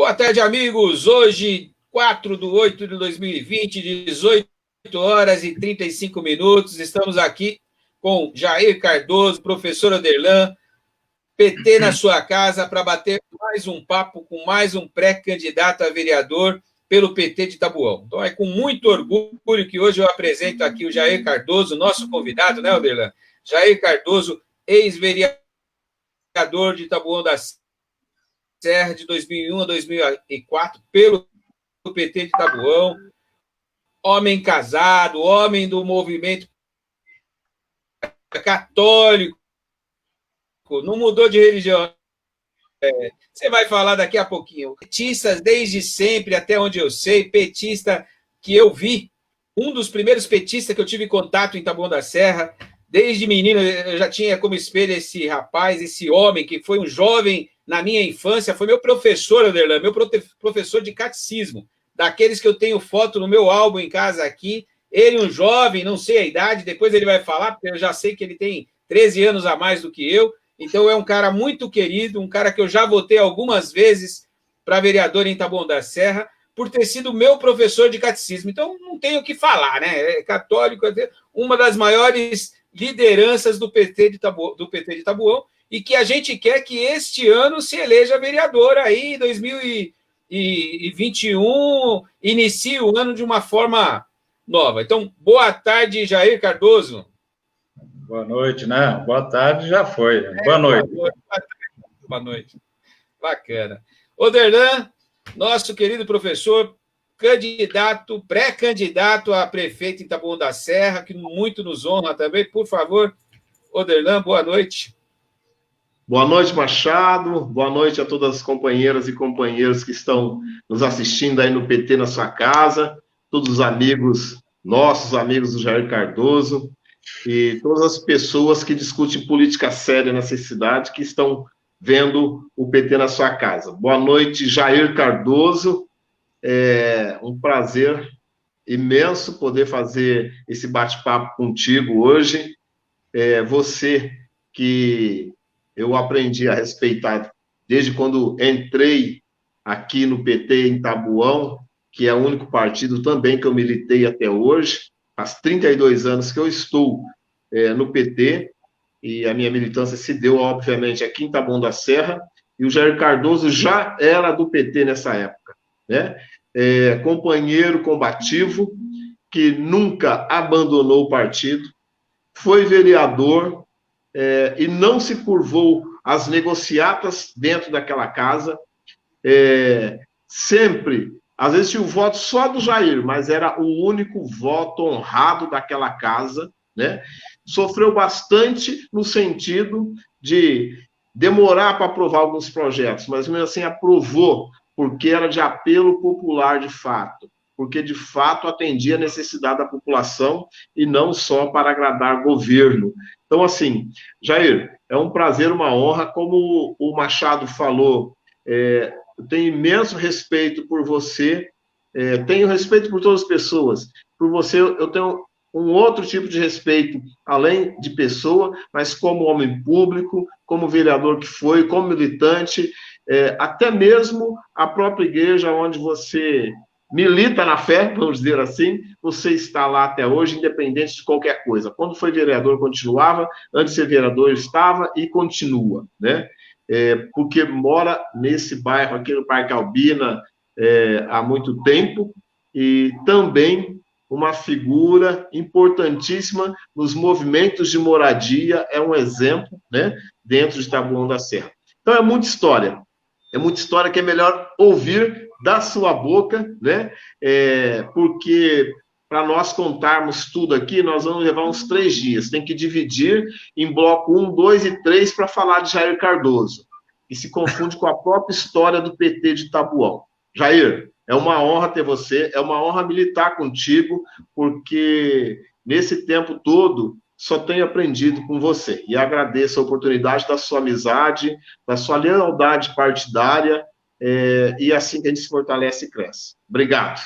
Boa tarde, amigos. Hoje, 4/8/2020, 18 horas e 35 minutos. Estamos aqui com Jair Cardoso, professor Oderlan, PT na sua casa, para bater mais um papo com mais um pré-candidato a vereador pelo PT de Taboão. Então, é com muito orgulho que hoje eu apresento aqui o Jair Cardoso, nosso convidado, né, Oderlan? Jair Cardoso, ex-vereador de Taboão da Serra de 2001 a 2004, pelo PT de Taboão, homem casado, homem do movimento católico, não mudou de religião. Você vai falar daqui a pouquinho. Petistas desde sempre, até onde eu sei, petista que eu vi, um dos primeiros petistas que eu tive contato em Taboão da Serra, desde menino, eu já tinha como espelho esse rapaz, esse homem, que foi um jovem na minha infância, foi meu professor, Oderlan, meu professor de catecismo, daqueles que eu tenho foto no meu álbum em casa aqui. Ele, um jovem, não sei a idade, depois ele vai falar, porque eu já sei que ele tem 13 anos a mais do que eu. Então, é um cara muito querido, um cara que eu já votei algumas vezes para vereador em Taboão da Serra, por ter sido meu professor de catecismo. Então, não tenho o que falar, né? É católico, é uma das maiores lideranças do PT de Taboão, e que a gente quer que este ano se eleja vereador aí, 2021, inicie o ano de uma forma nova. Então, boa tarde, Jair Cardoso. Boa noite, né? Boa tarde já foi. Boa noite. Boa noite. Bacana. Oderlan, nosso querido professor, candidato, pré-candidato a prefeito em Taboão da Serra, que muito nos honra também. Por favor, Oderlan, boa noite. Boa noite, Machado. Boa noite a todas as companheiras e companheiros que estão nos assistindo aí no PT na sua casa, todos os amigos, nossos amigos do Jair Cardoso, e todas as pessoas que discutem política séria nessa cidade, que estão vendo o PT na sua casa. Boa noite, Jair Cardoso. É um prazer imenso poder fazer esse bate-papo contigo hoje. Você que eu aprendi a respeitar desde quando entrei aqui no PT em Taboão, que é o único partido também que eu militei até hoje. Faz 32 anos que eu estou no PT, e a minha militância se deu, obviamente, aqui em Taboão da Serra, e o Jair Cardoso já era do PT nessa época, né? Companheiro combativo, que nunca abandonou o partido, foi vereador, e não se curvou às negociatas dentro daquela casa, sempre, às vezes tinha o voto só do Jair, mas era o único voto honrado daquela casa, né? Sofreu bastante no sentido de demorar para aprovar alguns projetos, mas mesmo assim aprovou, porque era de apelo popular de fato, porque de fato atendia a necessidade da população e não só para agradar governo. Então, assim, Jair, é um prazer, uma honra, como o Machado falou, eu tenho imenso respeito por você, tenho respeito por todas as pessoas, por você eu tenho um outro tipo de respeito, além de pessoa, mas como homem público, como vereador que foi, como militante, até mesmo a própria igreja onde você milita na fé, vamos dizer assim, você está lá até hoje, independente de qualquer coisa. Quando foi vereador, continuava, antes de ser vereador, estava e continua, né? Porque mora nesse bairro aqui no Parque Albina há muito tempo, e também uma figura importantíssima nos movimentos de moradia, é um exemplo, né, dentro de Taboão da Serra. Então é muita história que é melhor ouvir da sua boca, né, porque para nós contarmos tudo aqui, nós vamos levar uns 3 dias, tem que dividir em bloco 1, 2 e 3 para falar de Jair Cardoso, e se confunde com a própria história do PT de Taboão. Jair, é uma honra ter você, é uma honra militar contigo, porque nesse tempo todo só tenho aprendido com você. E agradeço a oportunidade da sua amizade, da sua lealdade partidária, e assim que a gente se fortalece e cresce. Obrigado.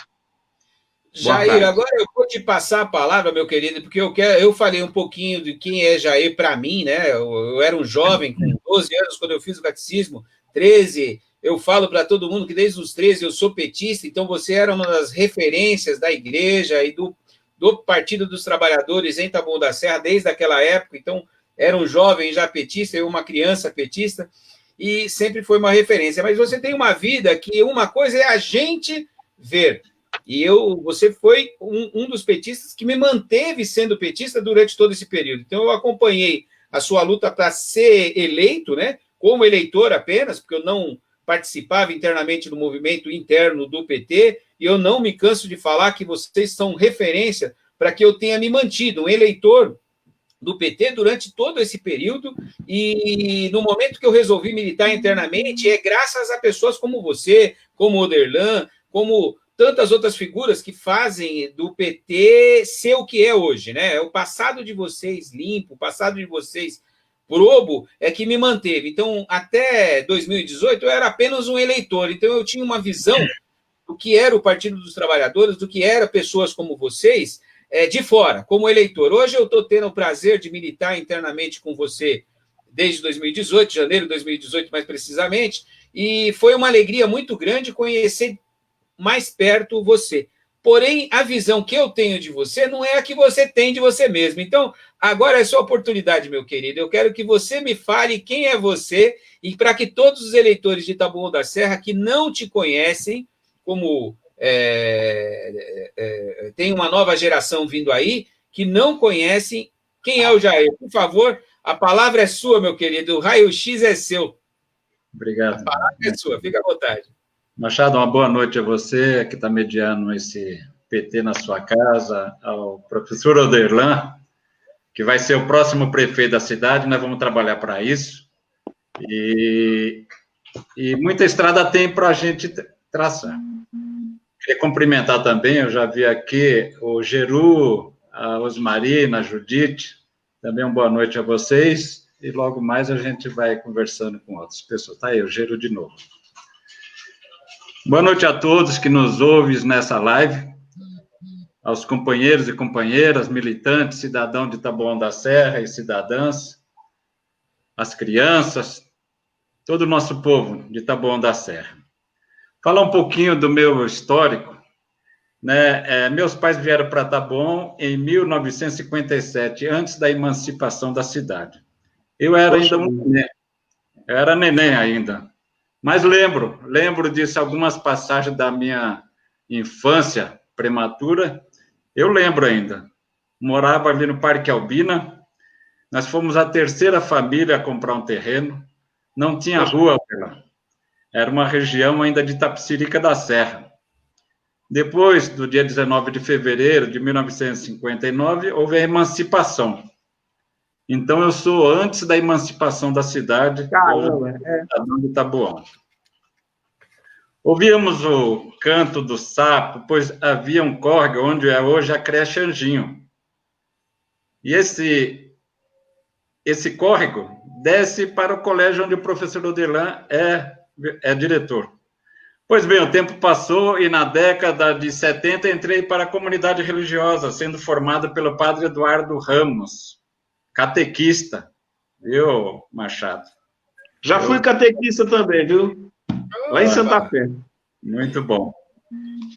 Jair, agora eu vou te passar a palavra, meu querido, porque eu falei um pouquinho de quem é Jair para mim, né? Eu era um jovem com 12 anos quando eu fiz o catecismo, 13, eu falo para todo mundo que desde os 13 eu sou petista, então você era uma das referências da igreja e do Partido dos Trabalhadores em Taboão da Serra desde aquela época, então era um jovem já petista, eu uma criança petista, e sempre foi uma referência. Mas você tem uma vida que uma coisa é a gente ver, e você foi um dos petistas que me manteve sendo petista durante todo esse período. Então eu acompanhei a sua luta para ser eleito, né, como eleitor apenas, porque eu não participava internamente do movimento interno do PT, e eu não me canso de falar que vocês são referência para que eu tenha me mantido um eleitor do PT durante todo esse período, e no momento que eu resolvi militar internamente, é graças a pessoas como você, como o Oderlan, como tantas outras figuras que fazem do PT ser o que é hoje, né? É o passado de vocês limpo, o passado de vocês probo é que me manteve. Então, até 2018, eu era apenas um eleitor, então eu tinha uma visão do que era o Partido dos Trabalhadores, do que era pessoas como vocês, de fora, como eleitor. Hoje eu estou tendo o prazer de militar internamente com você desde 2018, janeiro de 2018 mais precisamente, e foi uma alegria muito grande conhecer mais perto você. Porém, a visão que eu tenho de você não é a que você tem de você mesmo. Então, agora é sua oportunidade, meu querido. Eu quero que você me fale quem é você e para que todos os eleitores de Taboão da Serra que não te conhecem, como tem uma nova geração vindo aí, que não conhecem quem é o Jair. Por favor, a palavra é sua, meu querido. O raio-x é seu. Obrigado. A palavra é sua. Fica à vontade. Machado, uma boa noite a você, que está mediando esse PT na sua casa, ao professor Oderlan, que vai ser o próximo prefeito da cidade, nós vamos trabalhar para isso, e muita estrada tem para a gente traçar. Queria cumprimentar também, eu já vi aqui o Geru, a Osmarina, a Judite, também uma boa noite a vocês, e logo mais a gente vai conversando com outras pessoas. Tá aí, o Geru de novo. Boa noite a todos que nos ouvem nessa live, aos companheiros e companheiras, militantes, cidadãos de Taboão da Serra e cidadãs, as crianças, todo o nosso povo de Taboão da Serra. Falar um pouquinho do meu histórico, né? Meus pais vieram para Taboão em 1957, antes da emancipação da cidade. Eu era ainda neném ainda. Mas lembro disso, algumas passagens da minha infância prematura, eu lembro ainda. Morava ali no Parque Albina, nós fomos a terceira família a comprar um terreno, não tinha rua, era uma região ainda de Itapecerica da Serra. Depois, do dia 19 de fevereiro de 1959, houve a emancipação. Então, eu sou antes da emancipação da cidade, cidadão de Taboão. Ouvíamos o canto do sapo, pois havia um córrego onde é hoje a creche Anjinho. E esse córrego desce para o colégio onde o professor Oderlan é diretor. Pois bem, o tempo passou e na década de 70 entrei para a comunidade religiosa, sendo formado pelo padre Eduardo Ramos, catequista, viu, Machado? Já fui catequista também, viu? Lá em Santa Fé. Muito bom.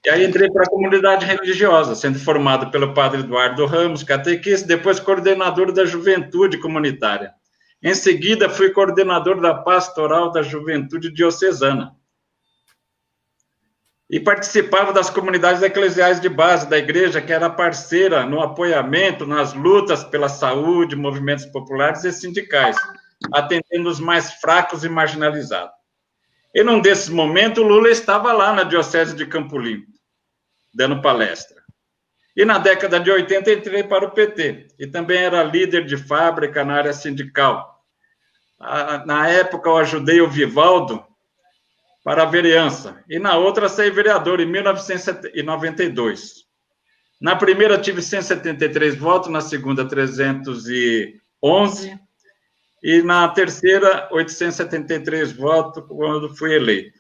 E aí entrei para a comunidade religiosa, sendo formado pelo padre Eduardo Ramos, catequista, depois coordenador da juventude comunitária. Em seguida, fui coordenador da pastoral da juventude diocesana. E participava das comunidades eclesiais de base da igreja, que era parceira no apoiamento, nas lutas pela saúde, movimentos populares e sindicais, atendendo os mais fracos e marginalizados. E num desses momentos, o Lula estava lá na Diocese de Campo Limpo, dando palestra. E na década de 80, entrei para o PT, e também era líder de fábrica na área sindical. Na época, eu ajudei o Vivaldo para a vereança, e na outra saí vereador, em 1992. Na primeira tive 173 votos, na segunda 311, e na terceira 873 votos, quando fui eleito,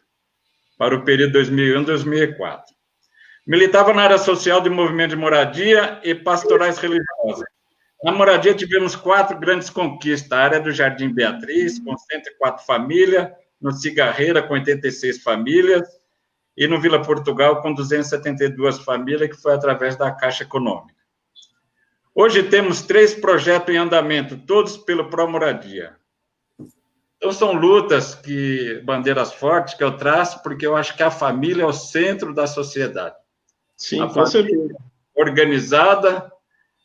para o período 2001-2004. Militava na área social de movimento de moradia e pastorais religiosas. Na moradia tivemos 4 grandes conquistas, a área do Jardim Beatriz, com 104 famílias, no Cigarreira, com 86 famílias, e no Vila Portugal, com 272 famílias, que foi através da Caixa Econômica. Hoje temos 3 projetos em andamento, todos pelo Pró-Moradia. Então, são lutas, bandeiras fortes que eu traço, porque eu acho que a família é o centro da sociedade. Sim, a com certeza. Organizada,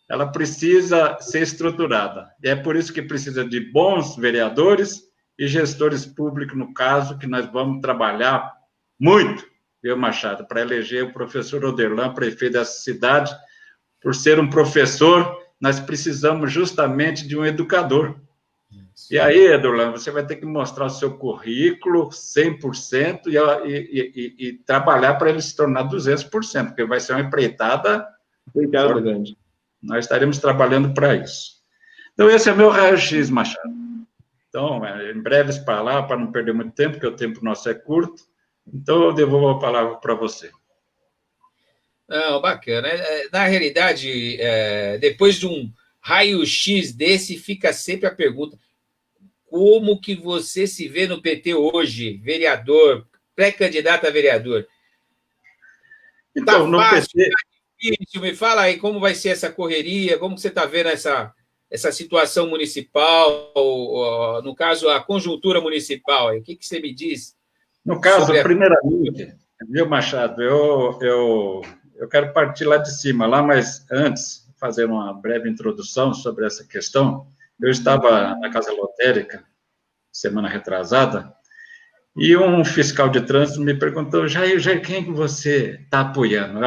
ela precisa ser estruturada. E é por isso que precisa de bons vereadores e gestores públicos, no caso, que nós vamos trabalhar muito, viu, Machado, para eleger o professor Oderlan, prefeito dessa cidade. Por ser um professor, nós precisamos justamente de um educador. E aí, Oderlan, você vai ter que mostrar o seu currículo 100% e trabalhar para ele se tornar 200%, porque vai ser uma empreitada grande. Nós estaremos trabalhando para isso. Então, esse é meu raio-x, Machado. Então, em breves palavras, para não perder muito tempo, porque o tempo nosso é curto, então eu devolvo a palavra para você. Não, bacana. Na realidade, depois de um raio-x desse, fica sempre a pergunta: como que você se vê no PT hoje, vereador, pré-candidato a vereador? Então, tá no fácil, PT... tá difícil? Me fala aí como vai ser essa correria, como você está vendo essa situação municipal, ou, no caso, a conjuntura municipal. O que você me diz? No caso, primeiramente, viu, Machado, eu quero partir lá de cima, mas antes, fazer uma breve introdução sobre essa questão. Eu estava na Casa Lotérica, semana retrasada, e um fiscal de trânsito me perguntou: Jair, quem que você está apoiando?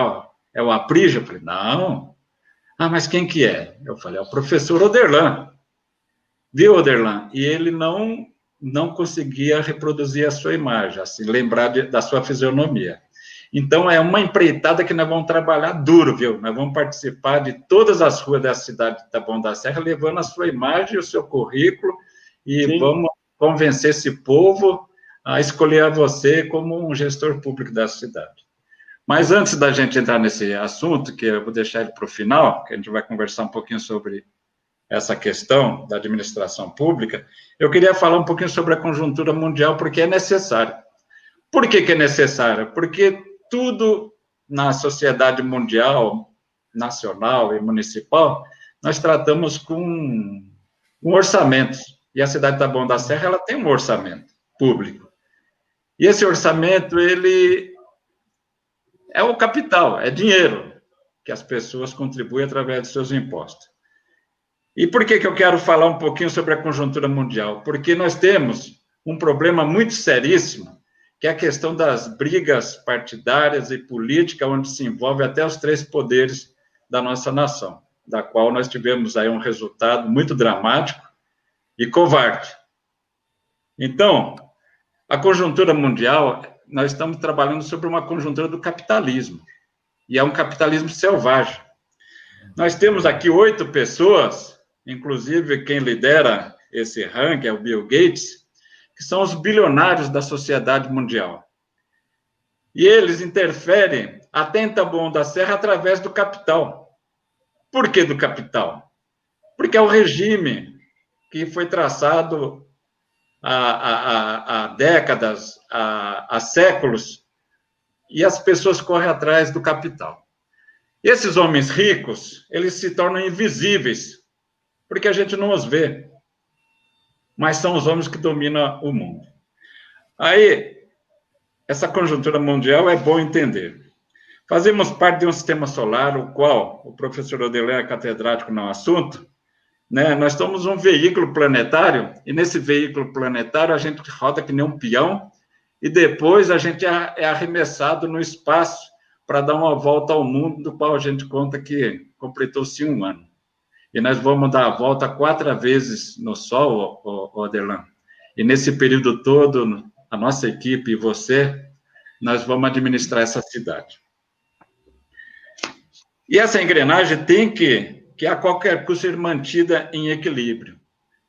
É o Aprígio? Eu falei: não. Ah, mas quem que é? Eu falei: é o professor Oderlan. Viu, Oderlan? E ele não conseguia reproduzir a sua imagem, assim, lembrar da sua fisionomia. Então, é uma empreitada que nós vamos trabalhar duro, viu? Nós vamos participar de todas as ruas da cidade de Taboão da Serra, levando a sua imagem e o seu currículo, e Sim. Vamos convencer esse povo a escolher a você como um gestor público da cidade. Mas antes da gente entrar nesse assunto, que eu vou deixar ele para o final, que a gente vai conversar um pouquinho sobre essa questão da administração pública, eu queria falar um pouquinho sobre a conjuntura mundial, porque é necessário. Por que é necessário? Porque tudo na sociedade mundial, nacional e municipal, nós tratamos com orçamentos. E a cidade de Taboão da Serra, ela tem um orçamento público. E esse orçamento, ele é o capital, é dinheiro que as pessoas contribuem através dos seus impostos. E por que eu quero falar um pouquinho sobre a conjuntura mundial? Porque nós temos um problema muito seríssimo, que é a questão das brigas partidárias e políticas, onde se envolve até os 3 poderes da nossa nação, da qual nós tivemos aí um resultado muito dramático e covarde. Então, a conjuntura mundial, nós estamos trabalhando sobre uma conjuntura do capitalismo, e é um capitalismo selvagem. Nós temos aqui 8 pessoas, inclusive quem lidera esse ranking é o Bill Gates, que são os bilionários da sociedade mundial. E eles interferem até em Taboão da Serra através do capital. Por que do capital? Porque é o regime que foi traçado há décadas, há séculos, e as pessoas correm atrás do capital. Esses homens ricos, eles se tornam invisíveis, porque a gente não os vê, mas são os homens que dominam o mundo. Aí, essa conjuntura mundial é bom entender. Fazemos parte de um sistema solar, o qual o professor Oderlan é catedrático no assunto, né? Nós somos um veículo planetário, e nesse veículo planetário a gente roda que nem um peão, e depois a gente é arremessado no espaço para dar uma volta ao mundo, do qual a gente conta que completou-se 1 ano. E nós vamos dar a volta 4 vezes no Sol, Oderlan. E nesse período todo, a nossa equipe e você, nós vamos administrar essa cidade. E essa engrenagem tem que a qualquer custo ser mantida em equilíbrio.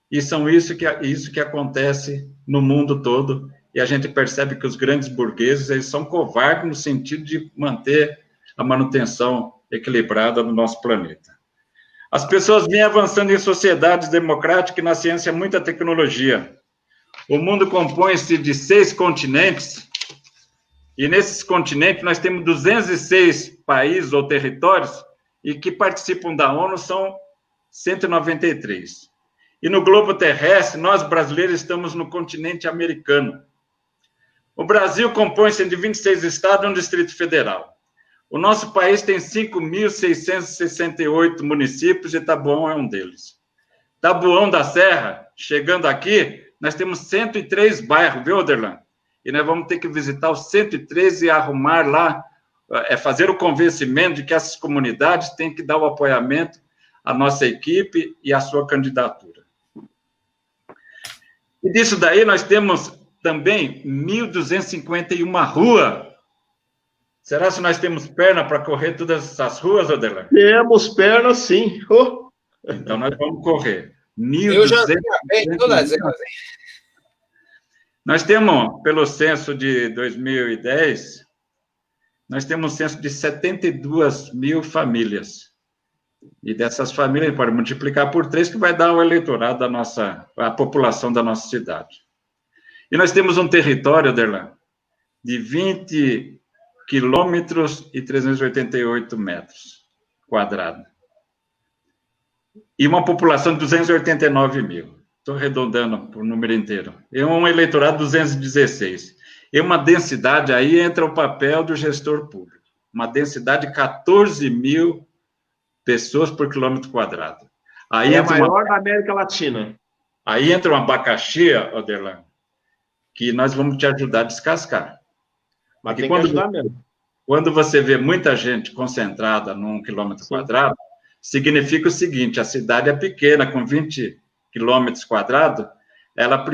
E são isso que acontece no mundo todo, e a gente percebe que os grandes burgueses, eles são covardes no sentido de manter a manutenção equilibrada do nosso planeta. As pessoas vêm avançando em sociedades democráticas e na ciência muita tecnologia. O mundo compõe-se de 6 continentes, e nesses continentes nós temos 206 países ou territórios, e que participam da ONU são 193. E no globo terrestre, nós brasileiros estamos no continente americano. O Brasil compõe-se de 26 estados e um Distrito Federal. O nosso país tem 5.668 municípios e Taboão é um deles. Taboão da Serra, chegando aqui, nós temos 103 bairros, viu, Oderlan? E nós vamos ter que visitar os 103 e arrumar lá, fazer o convencimento de que essas comunidades têm que dar o apoiamento à nossa equipe e à sua candidatura. E disso daí nós temos também 1.251 ruas. Será que nós temos perna para correr todas essas ruas, Oderlan? Temos perna, sim. Oh. Então nós vamos correr. 1.251. Eu já vi bem todas elas. Nós temos, pelo censo de 2010, nós temos um censo de 72 mil famílias. E dessas famílias, a gente pode multiplicar por 3, que vai dar o eleitorado a população da nossa cidade. E nós temos um território, Oderlan, de 20 quilômetros e 388 metros quadrados. E uma população de 289 mil. Estou arredondando para o número inteiro. É um eleitorado de 216. E uma densidade, aí entra o papel do gestor público. Uma densidade de 14 mil pessoas por quilômetro quadrado. Aí é a maior da América Latina. Aí entra um abacaxi, Oderlan, que nós vamos te ajudar a descascar. Mas tem que ajudar mesmo. Quando você vê muita gente concentrada num quilômetro quadrado, significa o seguinte: a cidade é pequena, com 20 quilômetros quadrados, ela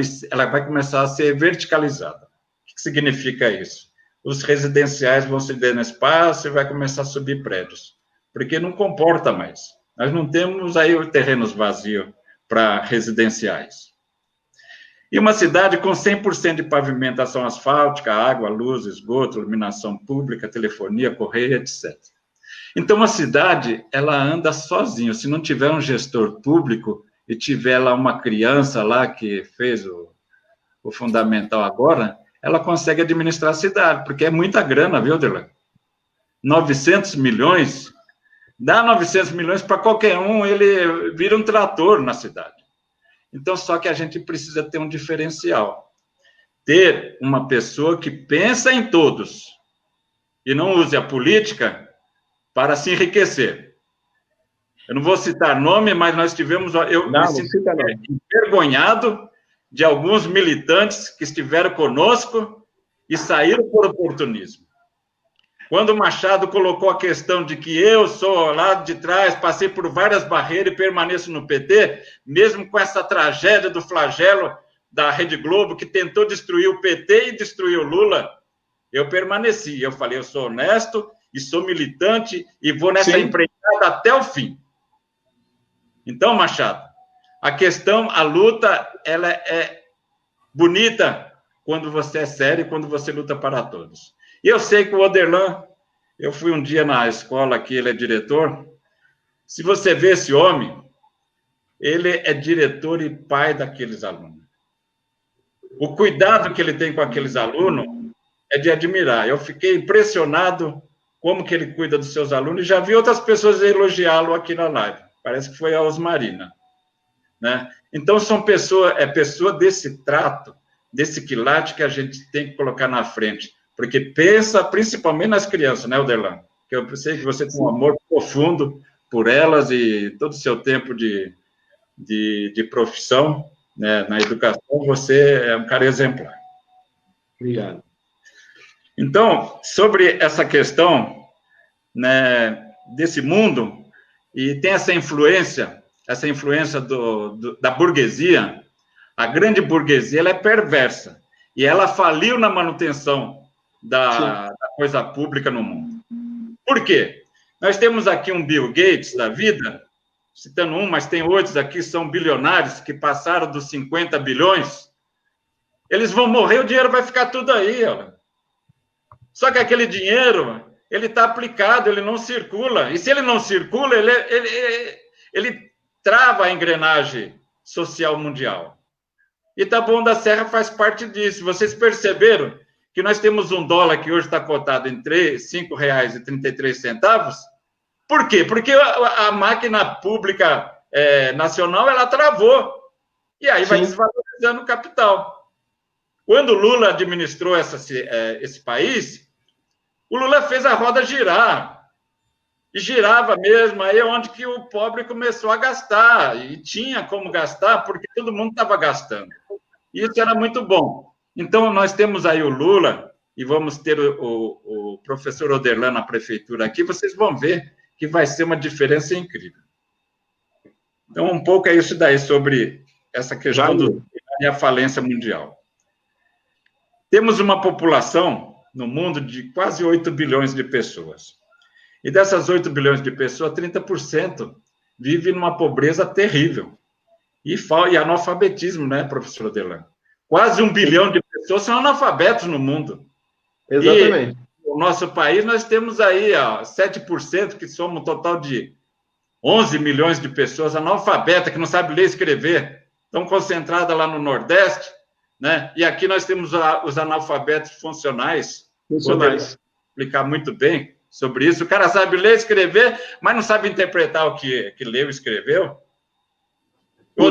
vai começar a ser verticalizada. O que significa isso? Os residenciais vão se dando espaço e vai começar a subir prédios, porque não comporta mais. Nós não temos aí terrenos vazios para residenciais. E uma cidade com 100% de pavimentação asfáltica, água, luz, esgoto, iluminação pública, telefonia, correio, etc. Então, a cidade, ela anda sozinha. Se não tiver um gestor público e tiver lá uma criança lá que fez o fundamental agora, ela consegue administrar a cidade, porque é muita grana, viu, Oderlan? 900 milhões, dá 900 milhões para qualquer um, ele vira um trator na cidade. Então, só que a gente precisa ter um diferencial. Ter uma pessoa que pensa em todos e não use a política para se enriquecer. Eu não vou citar nome, mas nós tivemos... Eu me sinto envergonhado de alguns militantes que estiveram conosco e saíram por oportunismo. Quando o Machado colocou a questão de que eu sou lá de trás, passei por várias barreiras e permaneço no PT, mesmo com essa tragédia do flagelo da Rede Globo, que tentou destruir o PT e destruir o Lula, eu permaneci. Eu falei, eu sou honesto e sou militante e vou nessa empreitada até o fim. Então, Machado, a questão, a luta, ela é bonita quando você é sério e quando você luta para todos. E eu sei que o Oderlan, eu fui um dia na escola que ele é diretor, se você vê esse homem, ele é diretor e pai daqueles alunos. O cuidado que ele tem com aqueles alunos é de admirar. Eu fiquei impressionado como que ele cuida dos seus alunos, e já vi outras pessoas elogiá-lo aqui na live. Parece que foi a Osmarina, né? Então, são pessoa desse trato, desse quilate que a gente tem que colocar na frente. Porque pensa principalmente nas crianças, né, Oderlan? Que eu sei que você tem um amor profundo por elas e todo o seu tempo de profissão, né, na educação, você é um cara exemplar. Obrigado. Então, sobre essa questão, né, desse mundo, e tem essa influência da burguesia, a grande burguesia, ela é perversa, e ela faliu na manutenção da coisa pública no mundo. Por quê? Nós temos aqui um Bill Gates da vida, citando um, mas tem outros aqui que são bilionários, que passaram dos 50 bilhões. Eles vão morrer, o dinheiro vai ficar tudo aí, ó. Só que aquele dinheiro, ele está aplicado, ele não circula. E se ele não circula, ele trava a engrenagem social mundial. E Taboão da Serra faz parte disso. Vocês perceberam que nós temos um dólar que hoje está cotado em R$ 5,33? Por quê? Porque a máquina pública nacional ela travou. E aí vai desvalorizando o capital. Quando o Lula administrou esse país, o Lula fez a roda girar. E girava mesmo, aí é onde que o pobre começou a gastar. E tinha como gastar, porque todo mundo estava gastando. Isso era muito bom. Então, nós temos aí o Lula, e vamos ter o professor Oderlan na prefeitura aqui, vocês vão ver que vai ser uma diferença incrível. Então, um pouco é isso daí sobre essa questão da falência mundial. Temos uma população no mundo de quase 8 bilhões de pessoas. E dessas 8 bilhões de pessoas, 30% vive numa pobreza terrível. E analfabetismo, né, professor Oderlan? Quase 1 bilhão de pessoas são analfabetos no mundo. Exatamente. E no nosso país, nós temos aí 7%, que somos um total de 11 milhões de pessoas analfabetas, que não sabem ler e escrever. Estão concentradas lá no Nordeste, né? E aqui nós temos os analfabetos funcionais. Vou explicar muito bem sobre isso. O cara sabe ler e escrever, mas não sabe interpretar o que leu e escreveu. O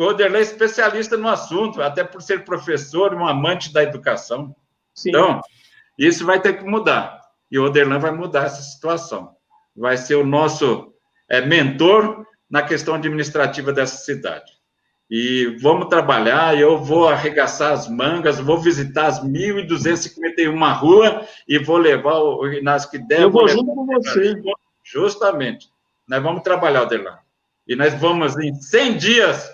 Oderlan é especialista no assunto, até por ser professor e um amante da educação. Sim. Então, isso vai ter que mudar. E o Oderlan vai mudar essa situação. Vai ser o nosso mentor na questão administrativa dessa cidade. E vamos trabalhar, eu vou arregaçar as mangas, vou visitar as 1.251 ruas e vou levar o Inácio que der. Eu vou junto com você. Justamente. Nós vamos trabalhar, Oderlan. E nós vamos em 100 dias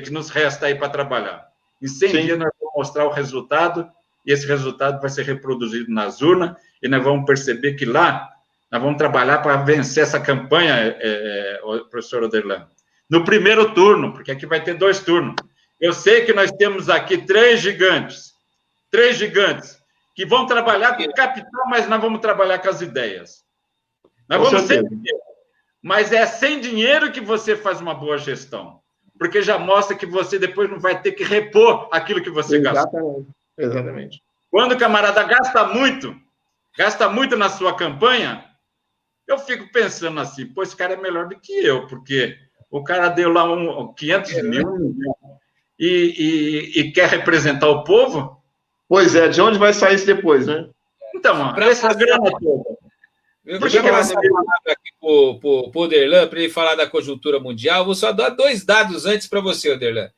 que nos resta aí para trabalhar. Em 100 dias nós vamos mostrar o resultado, e esse resultado vai ser reproduzido nas urnas, e nós vamos perceber que lá nós vamos trabalhar para vencer essa campanha, professor Oderlan. No primeiro turno, porque aqui vai ter 2 turnos. Eu sei que nós temos aqui 3 gigantes, que vão trabalhar com o capital, mas nós vamos trabalhar com as ideias. Nós vamos sem dinheiro. Mas é sem dinheiro que você faz uma boa gestão, porque já mostra que você depois não vai ter que repor aquilo que você gastou. Exatamente. Quando o camarada gasta muito na sua campanha, eu fico pensando assim, pô, esse cara é melhor do que eu, porque o cara deu lá 500 mil e quer representar o povo. Pois é, de onde vai sair isso depois, né? Então, essa grana toda. Eu vou passar a palavra aqui para o Oderlan, para ele falar da conjuntura mundial. Vou só dar 2 dados antes para você, Oderlan.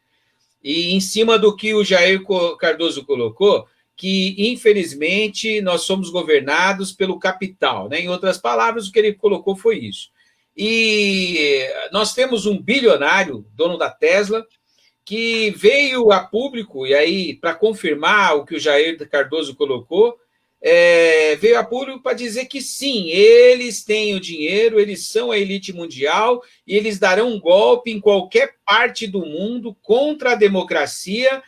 E em cima do que o Jair Cardoso colocou, que, infelizmente, nós somos governados pelo capital, né? Em outras palavras, o que ele colocou foi isso. E nós temos um bilionário, dono da Tesla, que veio a público, e aí, para confirmar o que o Jair Cardoso colocou, veio a público para dizer que sim, eles têm o dinheiro, eles são a elite mundial e eles darão um golpe em qualquer parte do mundo contra a democracia,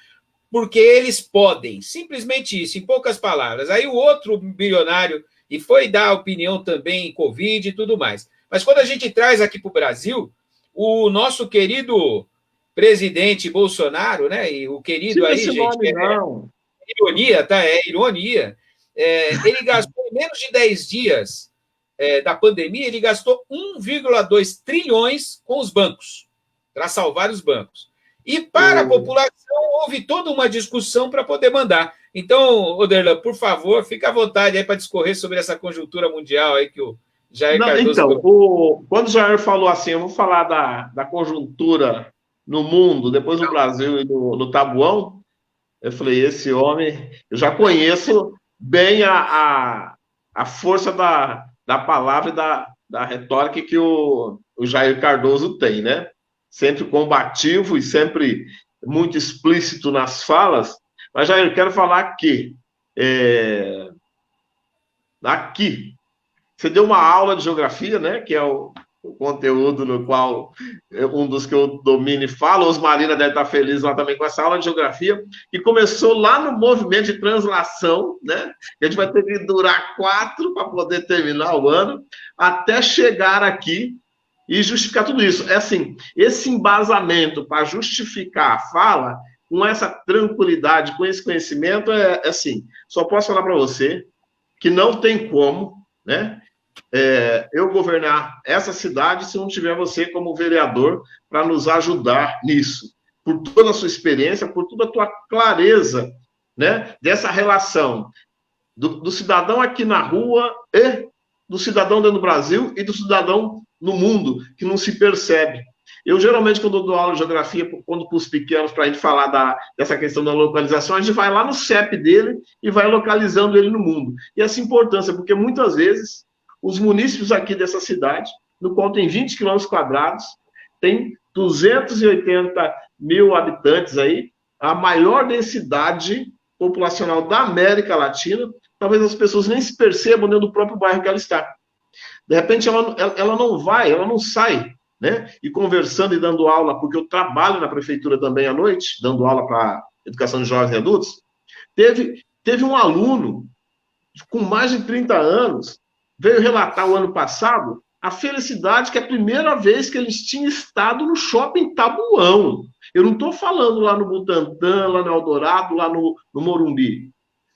porque eles podem. Simplesmente isso, em poucas palavras. Aí o outro bilionário, e foi dar opinião também em Covid e tudo mais. Mas quando a gente traz aqui para o Brasil, o nosso querido presidente Bolsonaro, né? E o querido aí, gente, ironia, tá? É ironia. Ele gastou em menos de 10 dias da pandemia, ele gastou 1,2 trilhões com os bancos, para salvar os bancos. E para a população, houve toda uma discussão para poder mandar. Então, Oderlan, por favor, fica à vontade aí para discorrer sobre essa conjuntura mundial aí que o Jair Cardoso... Então, quando o Jair falou assim, eu vou falar da conjuntura no mundo, depois no Brasil e no Taboão, eu falei, esse homem, eu já conheço bem a força da palavra e da retórica que o Jair Cardoso tem, né? Sempre combativo e sempre muito explícito nas falas. Mas, Jair, eu quero falar que aqui, você deu uma aula de geografia, né? Que é o conteúdo no qual um dos que eu domino e falo, Osmarina deve estar feliz lá também com essa aula de geografia, que começou lá no movimento de translação, né? Que a gente vai ter que durar 4 para poder terminar o ano, até chegar aqui e justificar tudo isso. É assim, esse embasamento para justificar a fala, com essa tranquilidade, com esse conhecimento, é assim, só posso falar para você que não tem como, né, eu governar essa cidade se não tiver você como vereador para nos ajudar nisso, por toda a sua experiência, por toda a tua clareza, né, dessa relação do cidadão aqui na rua e do cidadão dentro do Brasil e do cidadão no mundo, que não se percebe. Eu, geralmente, quando eu dou aula de geografia, quando para os pequenos, para a gente falar dessa questão da localização, a gente vai lá no CEP dele e vai localizando ele no mundo. E essa importância, porque muitas vezes os munícipes aqui dessa cidade, no qual tem 20 quilômetros quadrados, tem 280 mil habitantes aí, a maior densidade populacional da América Latina, talvez as pessoas nem se percebam dentro do próprio bairro que ela está. De repente, ela não vai, ela não sai, né? E conversando e dando aula, porque eu trabalho na prefeitura também à noite, dando aula para educação de jovens e adultos. Teve um aluno com mais de 30 anos, veio relatar o ano passado a felicidade que é a primeira vez que eles tinham estado no shopping Tabuão. Eu não estou falando lá no Butantã, lá no Eldorado, lá no Morumbi.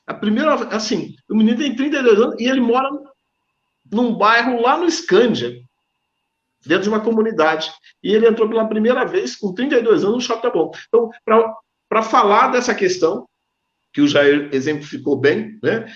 A primeira, assim, o menino tem 32 anos e ele mora num bairro lá no Escândia, dentro de uma comunidade. E ele entrou pela primeira vez, com 32 anos, no shopping Tabuão. Então, para falar dessa questão, que o Jair exemplificou bem, né,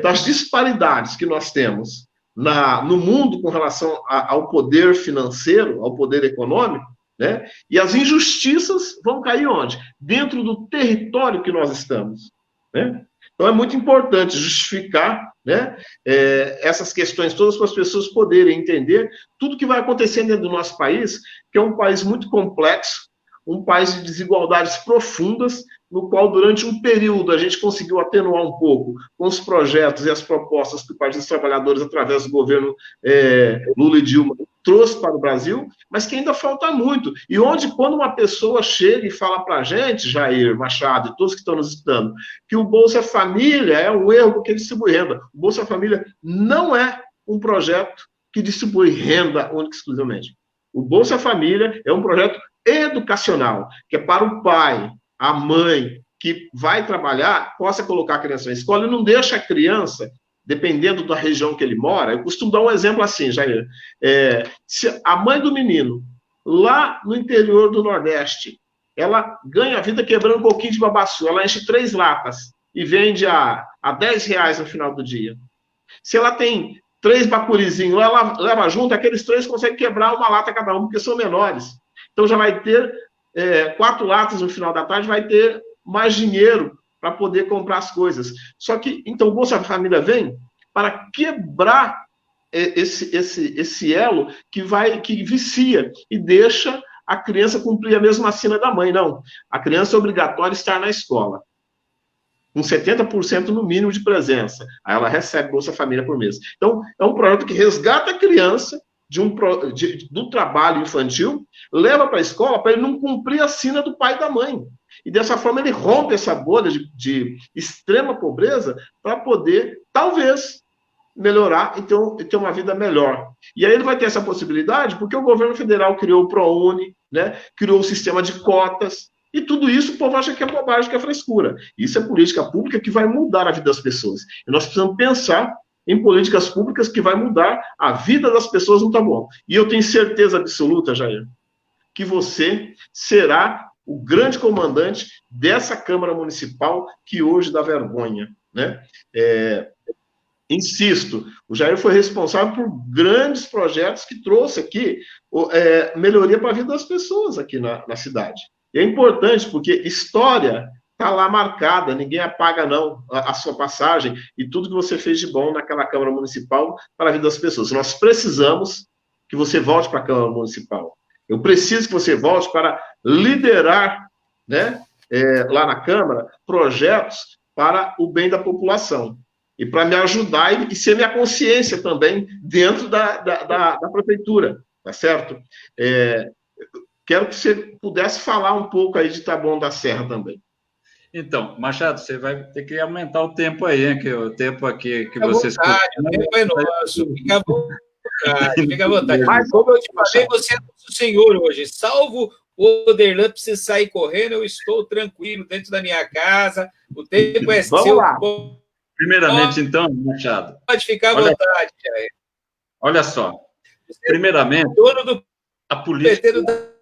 das disparidades que nós temos no mundo com relação ao poder financeiro, ao poder econômico, né, e as injustiças vão cair onde? Dentro do território que nós estamos. Né? Então, é muito importante justificar, né, essas questões todas para as pessoas poderem entender tudo que vai acontecendo dentro do nosso país, que é um país muito complexo, um país de desigualdades profundas, no qual, durante um período, a gente conseguiu atenuar um pouco com os projetos e as propostas que o Partido dos Trabalhadores, através do governo Lula e Dilma, trouxe para o Brasil, mas que ainda falta muito. E onde, quando uma pessoa chega e fala para a gente, Jair Machado e todos que estão nos escutando, que o Bolsa Família é um erro porque distribui renda. O Bolsa Família não é um projeto que distribui renda única e exclusivamente. O Bolsa Família é um projeto educacional, que é para o pai, a mãe que vai trabalhar, possa colocar a criança na escola e não deixa a criança, dependendo da região que ele mora. Eu costumo dar um exemplo assim, Jair. Se a mãe do menino, lá no interior do Nordeste, ela ganha a vida quebrando um pouquinho de babaçu, ela enche 3 latas e vende a R$10 no final do dia. Se ela tem 3 bacurizinhos, ela leva junto, aqueles 3 conseguem quebrar uma lata cada um, porque são menores. Então já vai ter 4 latas no final da tarde, vai ter mais dinheiro para poder comprar as coisas. Só que, então, o Bolsa Família vem para quebrar esse elo que vicia e deixa a criança cumprir a mesma sina da mãe. Não, a criança é obrigatória estar na escola, com 70% no mínimo de presença. Aí ela recebe Bolsa Família por mês. Então, é um projeto que resgata a criança do trabalho infantil, leva para a escola para ele não cumprir a sina do pai e da mãe. E dessa forma ele rompe essa bolha de extrema pobreza para poder, talvez, melhorar e ter uma vida melhor. E aí ele vai ter essa possibilidade porque o governo federal criou o ProUni, né, criou o sistema de cotas, e tudo isso o povo acha que é bobagem, que é frescura. Isso é política pública que vai mudar a vida das pessoas. E nós precisamos pensar em políticas públicas que vai mudar a vida das pessoas no Taboão. E eu tenho certeza absoluta, Jair, que você será o grande comandante dessa Câmara Municipal que hoje dá vergonha, né? Insisto, o Jair foi responsável por grandes projetos que trouxe aqui melhoria para a vida das pessoas aqui na cidade. E é importante porque história está lá marcada, ninguém apaga não a sua passagem e tudo que você fez de bom naquela Câmara Municipal para a vida das pessoas. Nós precisamos que você volte para a Câmara Municipal. Eu preciso que você volte para liderar, né, lá na Câmara, projetos para o bem da população. E para me ajudar e ser minha consciência também dentro da prefeitura, tá certo? Quero que você pudesse falar um pouco aí de Taboão da Serra também. Então, Machado, você vai ter que aumentar o tempo aí, hein? Que o tempo aqui que fica vocês... Vontade, o tempo é nosso, fica à vontade, fica à vontade. Mas, Como eu te falei, você é nosso senhor hoje. Salvo o Oderlan precisa sair correndo, eu estou tranquilo dentro da minha casa. O tempo é vamos seu. lá. Primeiramente, então, Machado. Pode ficar à vontade, Jair. Olha só. Você é Primeiramente, dono do a política, PT do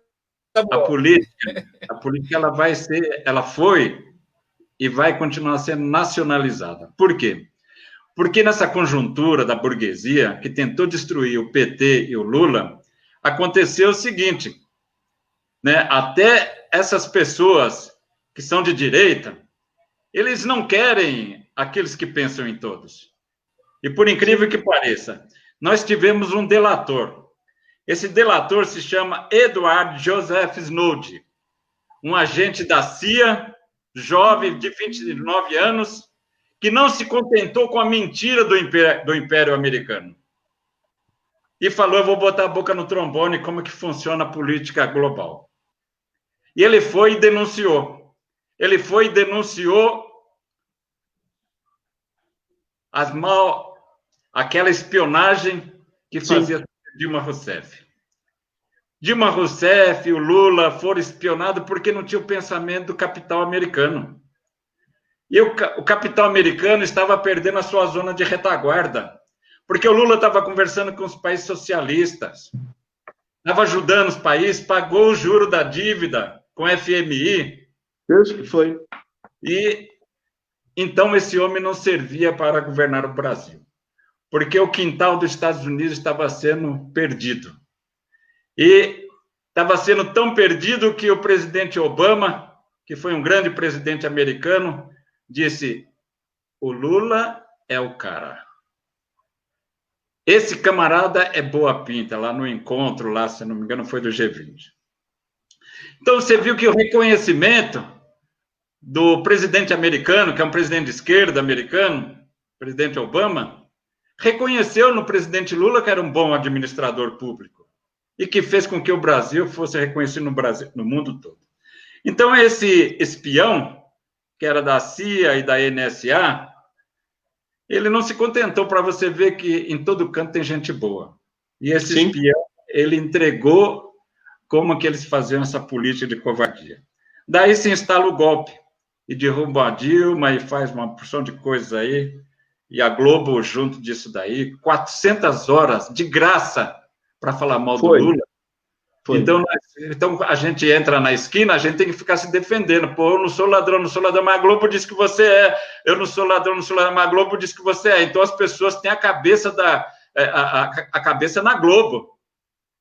a política ela foi e vai continuar sendo nacionalizada. Por quê? Porque nessa conjuntura da burguesia que tentou destruir o PT e o Lula, aconteceu o seguinte, né? Até essas pessoas que são de direita, eles não querem aqueles que pensam em todos. E por incrível que pareça, nós tivemos um delator. Esse delator se chama Edward Joseph Snowden, um agente da CIA, jovem de 29 anos, que não se contentou com a mentira do Império Americano. E falou, eu vou botar a boca no trombone, como que funciona a política global. E ele foi e denunciou. Ele foi e denunciou aquela espionagem que fazia Dilma Rousseff. Dilma Rousseff e o Lula foram espionados porque não tinha o pensamento do capital americano. E o capital americano estava perdendo a sua zona de retaguarda, porque o Lula estava conversando com os países socialistas, estava ajudando os países, pagou o juro da dívida com o FMI. Isso que foi. E então esse homem não servia para governar o Brasil, porque o quintal dos Estados Unidos estava sendo perdido. E estava sendo tão perdido que o presidente Obama, que foi um grande presidente americano, disse, o Lula é o cara. Esse camarada é boa pinta, lá no encontro, lá, se não me engano, foi do G20. Então, você viu que o reconhecimento do presidente americano, que é um presidente de esquerda americano, presidente Obama, reconheceu no presidente Lula que era um bom administrador público e que fez com que o Brasil fosse reconhecido no mundo todo. Então, esse espião, que era da CIA e da NSA, ele não se contentou, para você ver que em todo canto tem gente boa. E esse espião, ele entregou como que eles faziam essa política de covardia. Daí se instala o golpe, e derruba a Dilma, e faz uma porção de coisas aí, e a Globo junto disso daí, 400 horas de graça para falar mal do Lula. Então, a gente entra na esquina, a gente tem que ficar se defendendo. Pô, eu não sou ladrão, mas a Globo diz que você é. Eu não sou ladrão, mas a Globo diz que você é. Então, as pessoas têm a cabeça a cabeça na Globo.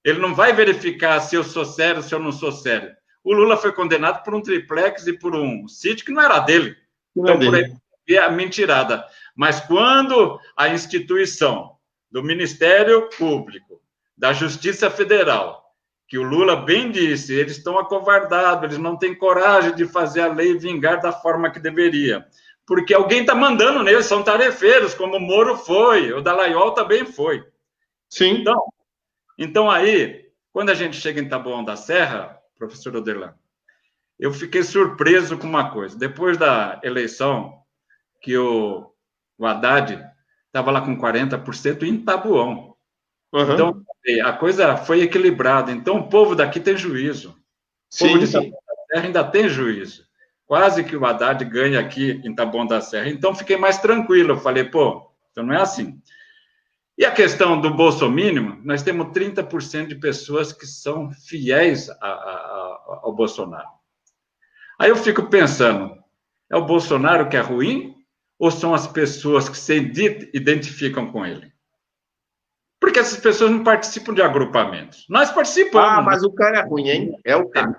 Ele não vai verificar se eu sou sério, se eu não sou sério. O Lula foi condenado por um triplex e por um sítio que não era dele. Então, por aí é a mentirada. Mas quando a instituição do Ministério Público, da Justiça Federal, que o Lula bem disse, eles estão acovardados, eles não têm coragem de fazer a lei vingar da forma que deveria. Porque alguém está mandando neles, são tarefeiros, como o Moro foi, o Dallagnol também foi. Sim. Então aí, quando a gente chega em Taboão da Serra, professor Oderlan, eu fiquei surpreso com uma coisa. Depois da eleição, que o Haddad estava lá com 40% em Taboão. Uhum. Então, a coisa foi equilibrada. Então, o povo daqui tem juízo. O povo de Taboão da Serra ainda tem juízo. Quase que o Haddad ganha aqui em Taboão da Serra. Então, fiquei mais tranquilo. Eu falei, pô, então não é assim. E a questão do bolsominion, nós temos 30% de pessoas que são fiéis ao Bolsonaro. Aí eu fico pensando, é o Bolsonaro que é ruim ou são as pessoas que se identificam com ele? Porque essas pessoas não participam de agrupamentos. Nós participamos. Ah, mas o cara é ruim, hein? É o cara.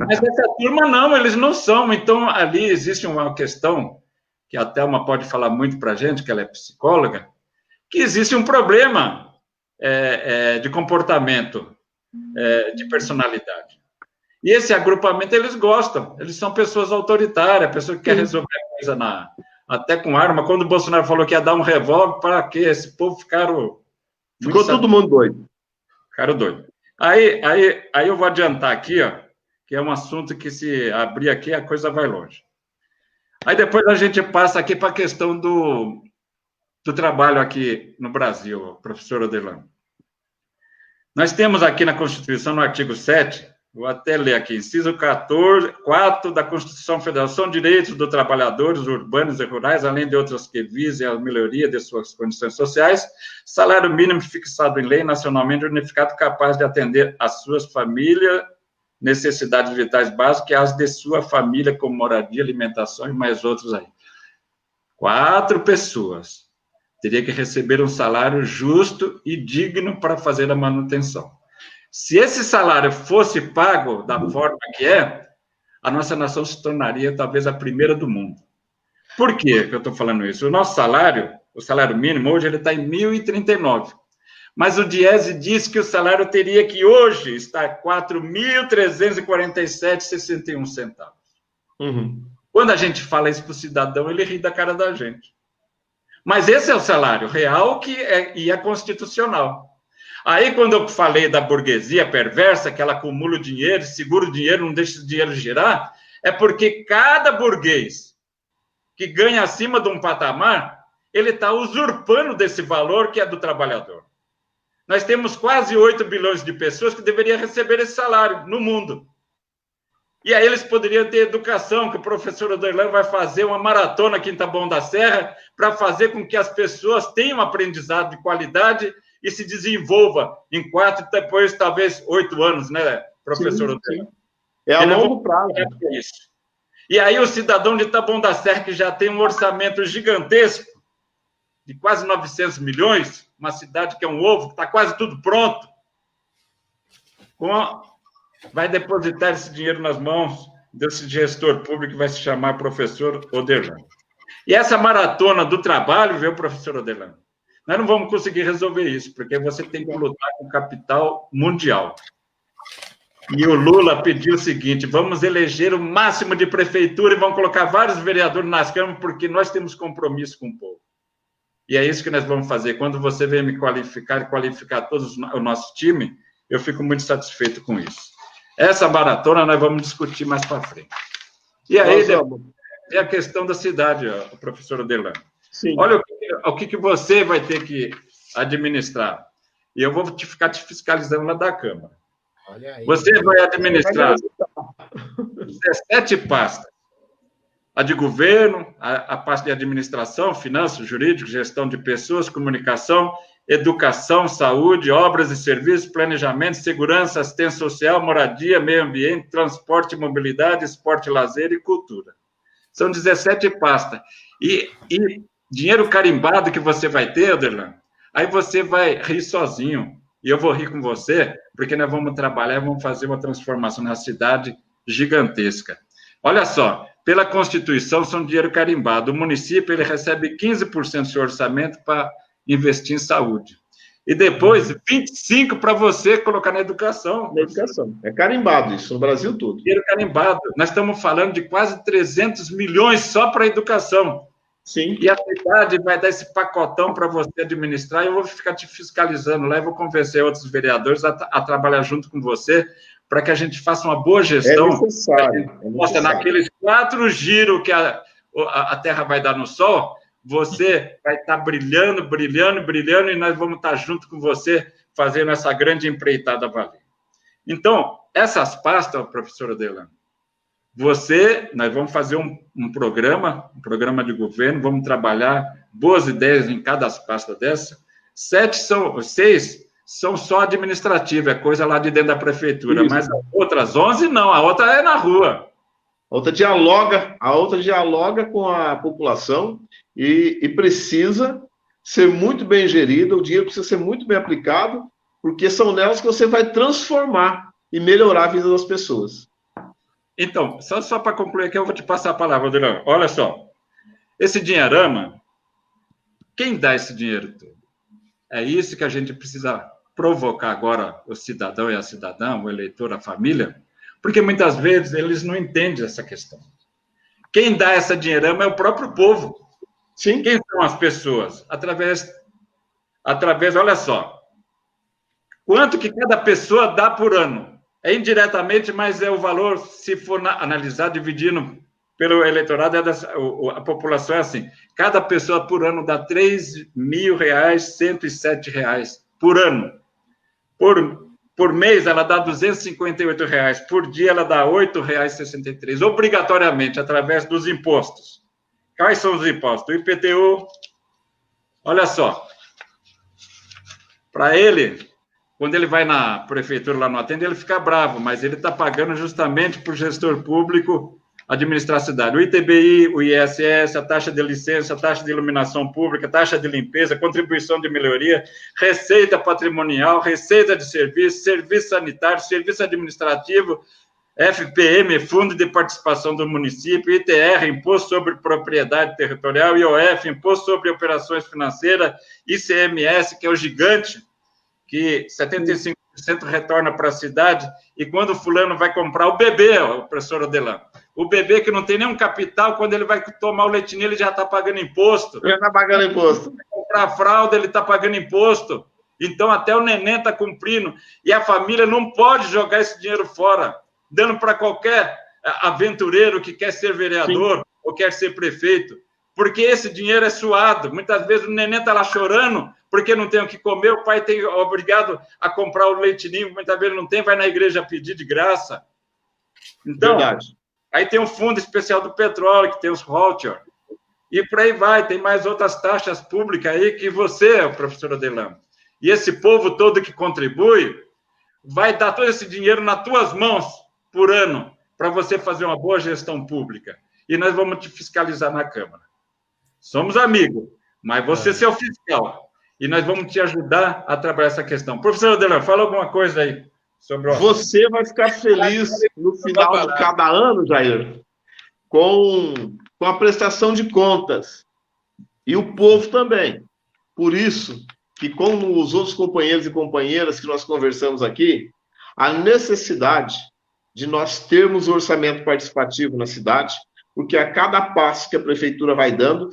Mas essa turma não, eles não são. Então, ali existe uma questão que a Thelma pode falar muito para a gente, que ela é psicóloga, que existe um problema de comportamento, de personalidade. E esse agrupamento eles gostam, eles são pessoas autoritárias, pessoas que querem resolver a coisa até com arma. Quando o Bolsonaro falou que ia dar um revólver, para quê? Esse povo ficou todo mundo doido. Ficaram doido. Aí eu vou adiantar aqui, ó, que é um assunto que se abrir aqui, a coisa vai longe. Aí depois a gente passa aqui para a questão do trabalho aqui no Brasil, professor Oderlan. Nós temos aqui na Constituição, no artigo 7, vou até ler aqui, inciso 4 da Constituição Federal, são direitos dos trabalhadores urbanos e rurais, além de outros que visem a melhoria de suas condições sociais, salário mínimo fixado em lei nacionalmente unificado, capaz de atender às suas famílias, necessidades vitais básicas e as de sua família, como moradia, alimentação e mais outros aí. 4 pessoas teria que receber um salário justo e digno para fazer a manutenção. Se esse salário fosse pago da forma que é, a nossa nação se tornaria talvez a primeira do mundo. Por que eu estou falando isso? O nosso salário, o salário mínimo, hoje ele está em 1.039. Mas o Diese diz que o salário teria que hoje estar 4.347,61 centavos. Quando a gente fala isso para o cidadão, ele ri da cara da gente. Mas esse é o salário real e é constitucional. Aí, quando eu falei da burguesia perversa, que ela acumula o dinheiro, segura o dinheiro, não deixa o dinheiro girar, é porque cada burguês que ganha acima de um patamar, ele está usurpando desse valor que é do trabalhador. Nós temos quase 8 bilhões de pessoas que deveriam receber esse salário no mundo. E aí eles poderiam ter educação, que o professor Oderlan vai fazer uma maratona aqui em Taboão da Serra para fazer com que as pessoas tenham aprendizado de qualidade e se desenvolva em 4, depois talvez 8 anos, né, professor Oderlan? É a longo prazo. Isso. E aí o cidadão de Taboão da Serra, que já tem um orçamento gigantesco, de quase 900 milhões, uma cidade que é um ovo, que está quase tudo pronto, vai depositar esse dinheiro nas mãos desse gestor público que vai se chamar professor Oderlan. E essa maratona do trabalho, viu, professor Oderlan? Nós não vamos conseguir resolver isso, porque você tem que lutar com o capital mundial. E o Lula pediu o seguinte, vamos eleger o máximo de prefeitura e vamos colocar vários vereadores nas câmaras, porque nós temos compromisso com o povo. E é isso que nós vamos fazer. Quando você vem me qualificar e qualificar todos o nosso time, eu fico muito satisfeito com isso. Essa maratona nós vamos discutir mais para frente. E aí, é a questão da cidade, ó, professor Oderlan. Olha o que você vai ter que administrar. E eu vou ficar te fiscalizando lá da Câmara. Olha aí. Você vai administrar 17 pastas. A de governo, a pasta de administração, finanças, jurídico, gestão de pessoas, comunicação, educação, saúde, obras e serviços, planejamento, segurança, assistência social, moradia, meio ambiente, transporte, mobilidade, esporte, lazer e cultura. São 17 pastas. E dinheiro carimbado que você vai ter, Oderlan, aí você vai rir sozinho. E eu vou rir com você, porque nós vamos trabalhar, vamos fazer uma transformação na cidade gigantesca. Olha só, pela Constituição, são dinheiro carimbado. O município ele recebe 15% do seu orçamento para investir em saúde. E depois, 25% para você colocar na educação. Na educação. É carimbado isso, no Brasil todo. Dinheiro carimbado. Nós estamos falando de quase 300 milhões só para a educação. Sim. E a cidade vai dar esse pacotão para você administrar, e eu vou ficar te fiscalizando lá, e vou convencer outros vereadores a trabalhar junto com você, para que a gente faça uma boa gestão. É necessário. Mostra naqueles 4 giros que a Terra vai dar no Sol, você vai estar brilhando, brilhando, brilhando, e nós vamos estar junto com você, fazendo essa grande empreitada valer. Então, essas pastas, professor Oderlan, nós vamos fazer um programa de governo, vamos trabalhar boas ideias em cada pasta dessa. 6 são só administrativas, é coisa lá de dentro da prefeitura, isso. Mas as outras 11 não, a outra é na rua. A outra dialoga com a população e precisa ser muito bem gerida, o dinheiro precisa ser muito bem aplicado, porque são nelas que você vai transformar e melhorar a vida das pessoas. Então, só para concluir aqui, eu vou te passar a palavra, Oderlan. Olha só, esse dinheirama, quem dá esse dinheiro todo? É isso que a gente precisa provocar agora o cidadão e a cidadã, o eleitor, a família, porque muitas vezes eles não entendem essa questão. Quem dá essa dinheirama é o próprio povo. Sim. Quem são as pessoas? Através, olha só, quanto que cada pessoa dá por ano? É indiretamente, mas é o valor, se for analisar, dividindo pelo eleitorado, a população é assim. Cada pessoa por ano dá R$ 3.107 por ano. Por Por mês, ela dá R$ 258. Por dia, ela dá R$ 8,63, obrigatoriamente, através dos impostos. Quais são os impostos? O IPTU, olha só, para ele, quando ele vai na prefeitura lá no Atende, ele fica bravo, mas ele está pagando justamente para o gestor público administrar a cidade. O ITBI, o ISS, a taxa de licença, a taxa de iluminação pública, a taxa de limpeza, contribuição de melhoria, receita patrimonial, receita de serviço, serviço sanitário, serviço administrativo, FPM, Fundo de Participação do Município, ITR, Imposto sobre Propriedade Territorial, IOF, Imposto sobre Operações Financeiras, ICMS, que é o gigante, que 75% retorna para a cidade, e quando o fulano vai comprar o bebê, o professor Odelan, o bebê que não tem nenhum capital, quando ele vai tomar o leitinho, ele já está pagando imposto. Já está pagando imposto. Comprar a fralda, ele está pagando imposto. Então, até o neném está cumprindo. E a família não pode jogar esse dinheiro fora, dando para qualquer aventureiro que quer ser vereador, sim, ou quer ser prefeito. Porque esse dinheiro é suado. Muitas vezes o neném está lá chorando porque não tem o que comer, o pai tem obrigado a comprar o leitinho, muitas vezes não tem, vai na igreja pedir de graça. Então, verdade. Aí tem o Fundo Especial do Petróleo, que tem os royalties, e por aí vai, tem mais outras taxas públicas aí que você, professor Adelano, e esse povo todo que contribui, vai dar todo esse dinheiro nas tuas mãos por ano, para você fazer uma boa gestão pública. E nós vamos te fiscalizar na Câmara. Somos amigos, mas você é o fiscal. E nós vamos te ajudar a trabalhar essa questão. Professor Adelano, fala alguma coisa aí. Você vai ficar feliz no final de cada ano, Jair, com a prestação de contas. E o povo também. Por isso que, como os outros companheiros e companheiras que nós conversamos aqui, a necessidade de nós termos orçamento participativo na cidade, porque a cada passo que a prefeitura vai dando,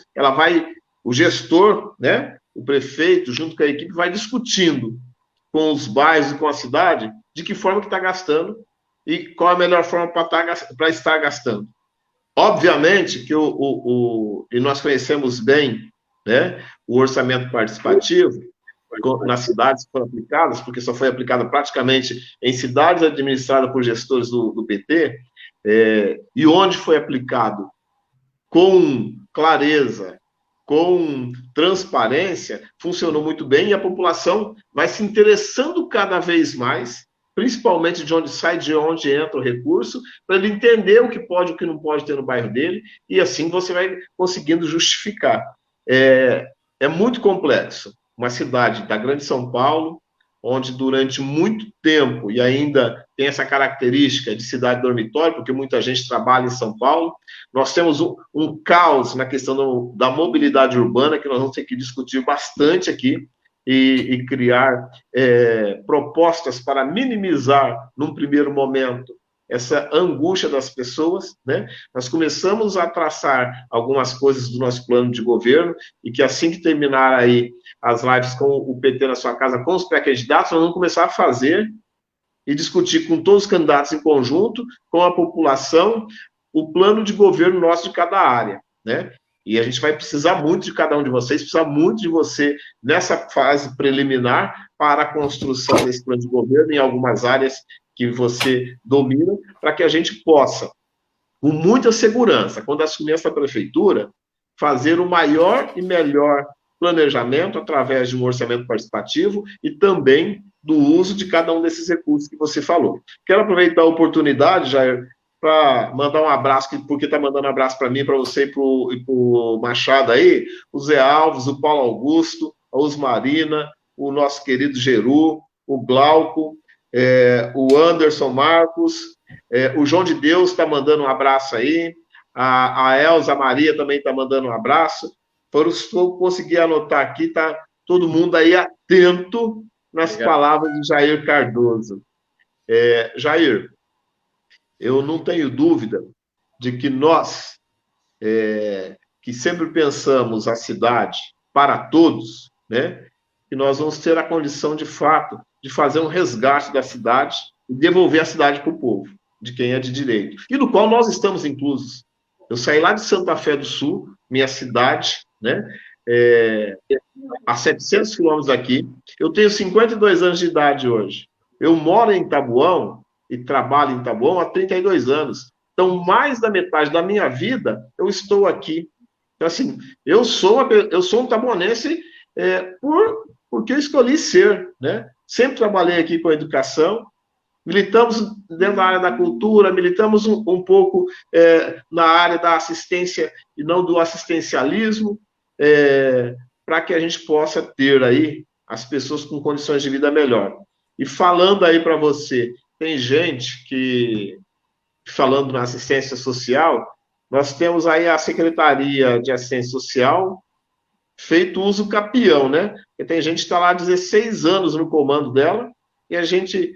o gestor, né, o prefeito, junto com a equipe, vai discutindo com os bairros e com a cidade de que forma que está gastando e qual a melhor forma para estar gastando. Obviamente que e nós conhecemos bem, né, o orçamento participativo nas cidades que foram aplicadas, porque só foi aplicado praticamente em cidades administradas por gestores do PT, e onde foi aplicado com clareza, com transparência, funcionou muito bem e a população vai se interessando cada vez mais, principalmente de onde sai, de onde entra o recurso, para ele entender o que pode e o que não pode ter no bairro dele, e assim você vai conseguindo justificar. É muito complexo. Uma cidade da Grande São Paulo, onde durante muito tempo, e ainda tem essa característica de cidade dormitório, porque muita gente trabalha em São Paulo, nós temos um caos na questão da mobilidade urbana, que nós vamos ter que discutir bastante aqui, e criar propostas para minimizar, num primeiro momento, essa angústia das pessoas, né? Nós começamos a traçar algumas coisas do nosso plano de governo, e que assim que terminar aí as lives com o PT na sua casa, com os pré-candidatos, nós vamos começar a fazer e discutir com todos os candidatos em conjunto, com a população, o plano de governo nosso de cada área, né? E a gente vai precisar muito de cada um de vocês, precisa muito de você nessa fase preliminar para a construção desse plano de governo em algumas áreas que você domina, para que a gente possa, com muita segurança, quando assumir essa prefeitura, fazer o maior e melhor planejamento através de um orçamento participativo e também do uso de cada um desses recursos que você falou. Quero aproveitar a oportunidade, Jair, para mandar um abraço, porque está mandando um abraço para mim, para você e para o Machado aí, o Zé Alves, o Paulo Augusto, a Osmarina, o nosso querido Geru, o Glauco, o Anderson Marcos, o João de Deus está mandando um abraço aí, a Elza Maria também está mandando um abraço. Por isso que eu consegui anotar aqui, tá todo mundo aí atento nas palavras de Jair Cardoso. Jair, eu não tenho dúvida de que nós, que sempre pensamos a cidade para todos, né, que nós vamos ter a condição, de fato, de fazer um resgate da cidade e devolver a cidade para o povo, de quem é de direito, e do qual nós estamos inclusos. Eu saí lá de Santa Fé do Sul, minha cidade, né, a 700 quilômetros daqui. Eu tenho 52 anos de idade hoje. Eu moro em Taboão e trabalho em Taboão há 32 anos. Então, mais da metade da minha vida, eu estou aqui. Então, assim, eu sou um taboanense porque eu escolhi ser, né? Sempre trabalhei aqui com a educação, militamos dentro da área da cultura, militamos um pouco na área da assistência e não do assistencialismo, para que a gente possa ter aí as pessoas com condições de vida melhor. E falando aí para você, tem gente que, falando na assistência social, nós temos aí a Secretaria de Assistência Social feito uso capião, né? Porque tem gente que está lá há 16 anos no comando dela e a gente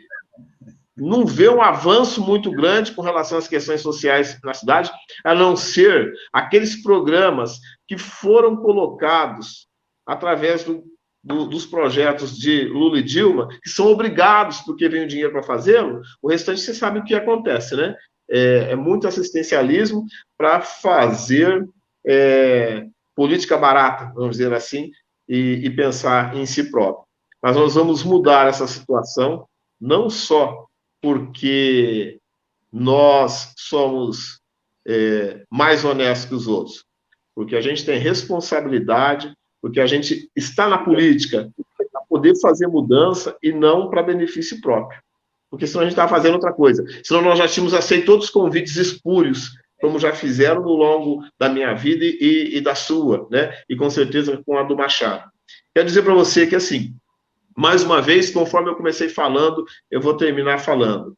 não vê um avanço muito grande com relação às questões sociais na cidade, a não ser aqueles programas que foram colocados através dos projetos de Lula e Dilma, que são obrigados, porque vem o dinheiro para fazê-lo, o restante você sabe o que acontece, né? É muito assistencialismo para fazer política barata, vamos dizer assim, e pensar em si próprio. Mas nós vamos mudar essa situação, não só porque nós somos mais honestos que os outros, porque a gente tem responsabilidade, porque a gente está na política para poder fazer mudança e não para benefício próprio. Porque senão a gente está fazendo outra coisa. Senão nós já tínhamos aceito todos os convites espúrios, como já fizeram no longo da minha vida e da sua, né? E com certeza com a do Machado. Quero dizer para você que, assim, mais uma vez, conforme eu comecei falando, eu vou terminar falando.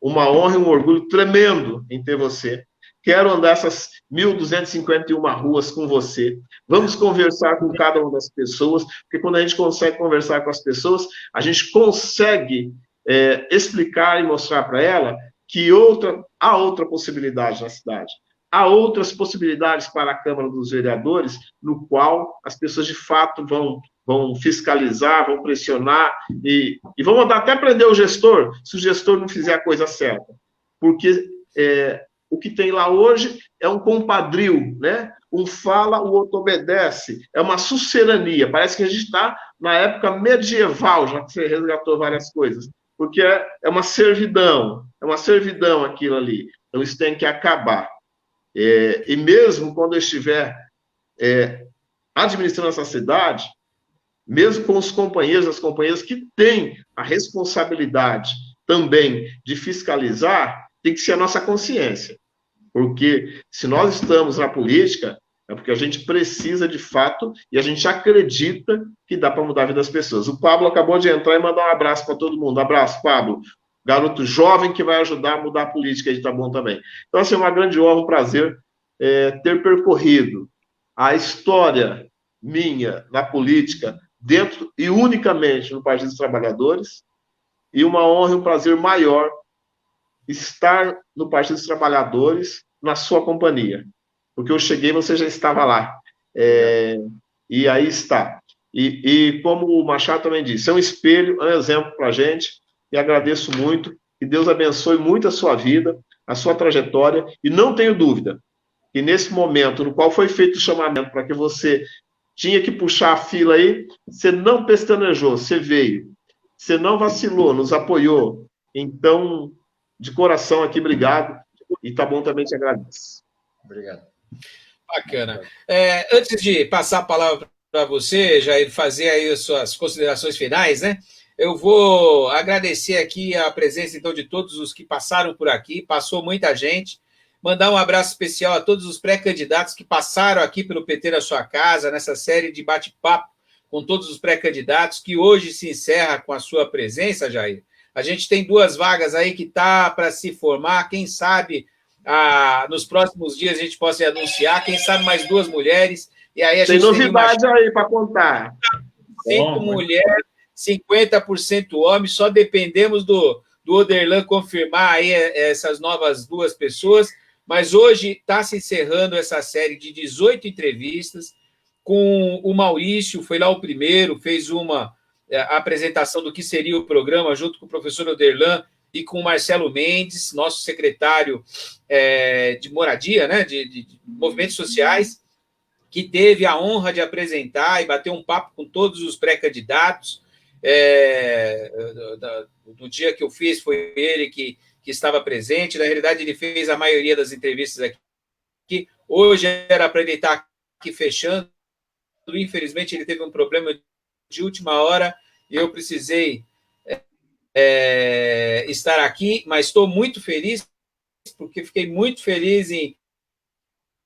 Uma honra e um orgulho tremendo em ter você. Quero andar essas 1.251 ruas com você. Vamos conversar com cada uma das pessoas, porque quando a gente consegue conversar com as pessoas, a gente consegue explicar e mostrar para ela que há outra possibilidade na cidade. Há outras possibilidades para a Câmara dos Vereadores, no qual as pessoas, de fato, vão fiscalizar, vão pressionar e vão mandar até prender o gestor, se o gestor não fizer a coisa certa. Porque o que tem lá hoje é um compadrio, né? Um fala, o outro obedece. É uma sucerania. Parece que a gente está na época medieval, já que você resgatou várias coisas. Porque é uma servidão aquilo ali. Então, isso tem que acabar. E mesmo quando eu estiver administrando essa cidade, mesmo com os companheiros, as companheiras que têm a responsabilidade também de fiscalizar, tem que ser a nossa consciência. Porque se nós estamos na política, é porque a gente precisa de fato e a gente acredita que dá para mudar a vida das pessoas. O Pablo acabou de entrar e mandar um abraço para todo mundo. Abraço, Pablo. Garoto jovem que vai ajudar a mudar a política aí de Taboão também. Então, assim, é uma grande honra, um prazer ter percorrido a história minha na política dentro e unicamente no Partido dos Trabalhadores, e uma honra e um prazer maior estar no Partido dos Trabalhadores na sua companhia. Porque eu cheguei, você já estava lá. E aí está. E como o Machado também disse, é um espelho, é um exemplo para a gente, e agradeço muito, que Deus abençoe muito a sua vida, a sua trajetória, e não tenho dúvida que nesse momento no qual foi feito o chamamento para que você tinha que puxar a fila aí, você não pestanejou, você veio. Você não vacilou, nos apoiou. Então, de coração aqui, obrigado. E tá bom também, te agradeço. Obrigado. Bacana. Antes de passar a palavra para você, Jair, fazer aí as suas considerações finais, né? Eu vou agradecer aqui a presença, então, de todos os que passaram por aqui. Passou muita gente. Mandar um abraço especial a todos os pré-candidatos que passaram aqui pelo PT da sua casa, nessa série de bate-papo com todos os pré-candidatos, que hoje se encerra com a sua presença, Jair. A gente tem 2 vagas aí que tá para se formar. Quem sabe nos próximos dias a gente possa anunciar. Quem sabe mais 2 mulheres. E aí a tem gente novidade aí para contar. 5 mulheres, 50% homens. Só dependemos do Oderlan confirmar aí essas novas 2 pessoas. Mas hoje está se encerrando essa série de 18 entrevistas com o Maurício, foi lá o primeiro, fez uma apresentação do que seria o programa, junto com o professor Oderlan e com o Marcelo Mendes, nosso secretário de moradia, né, de movimentos sociais, que teve a honra de apresentar e bater um papo com todos os pré-candidatos. do dia que eu fiz, foi ele que estava presente. Na realidade, ele fez a maioria das entrevistas aqui. Hoje era para ele estar aqui fechando. Infelizmente, ele teve um problema de última hora e eu precisei estar aqui, mas estou muito feliz, porque fiquei muito feliz em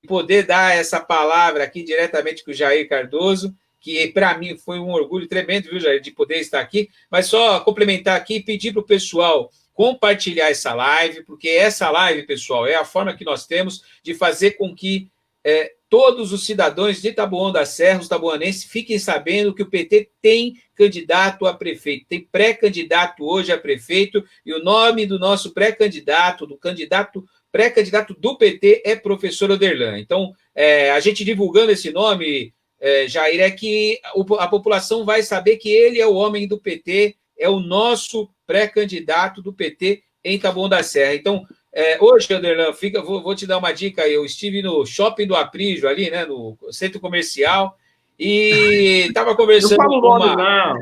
poder dar essa palavra aqui diretamente com o Jair Cardoso, que para mim foi um orgulho tremendo, viu, Jair, de poder estar aqui. Mas só complementar aqui e pedir para o pessoal compartilhar essa live, porque essa live, pessoal, é a forma que nós temos de fazer com que todos os cidadãos de Taboão da Serra, os taboanenses, fiquem sabendo que o PT tem candidato a prefeito, tem pré-candidato hoje a prefeito, e o nome do nosso pré-candidato, do pré-candidato do PT é professor Oderlan. Então, a gente divulgando esse nome, Jair, é que a população vai saber que ele é o homem do PT, é o nosso pré-candidato do PT em Taboão da Serra. Então, hoje, Oderlan, vou te dar uma dica. Eu estive no Shopping do Aprígio, ali, né, no centro comercial, e estava conversando com uma... Não.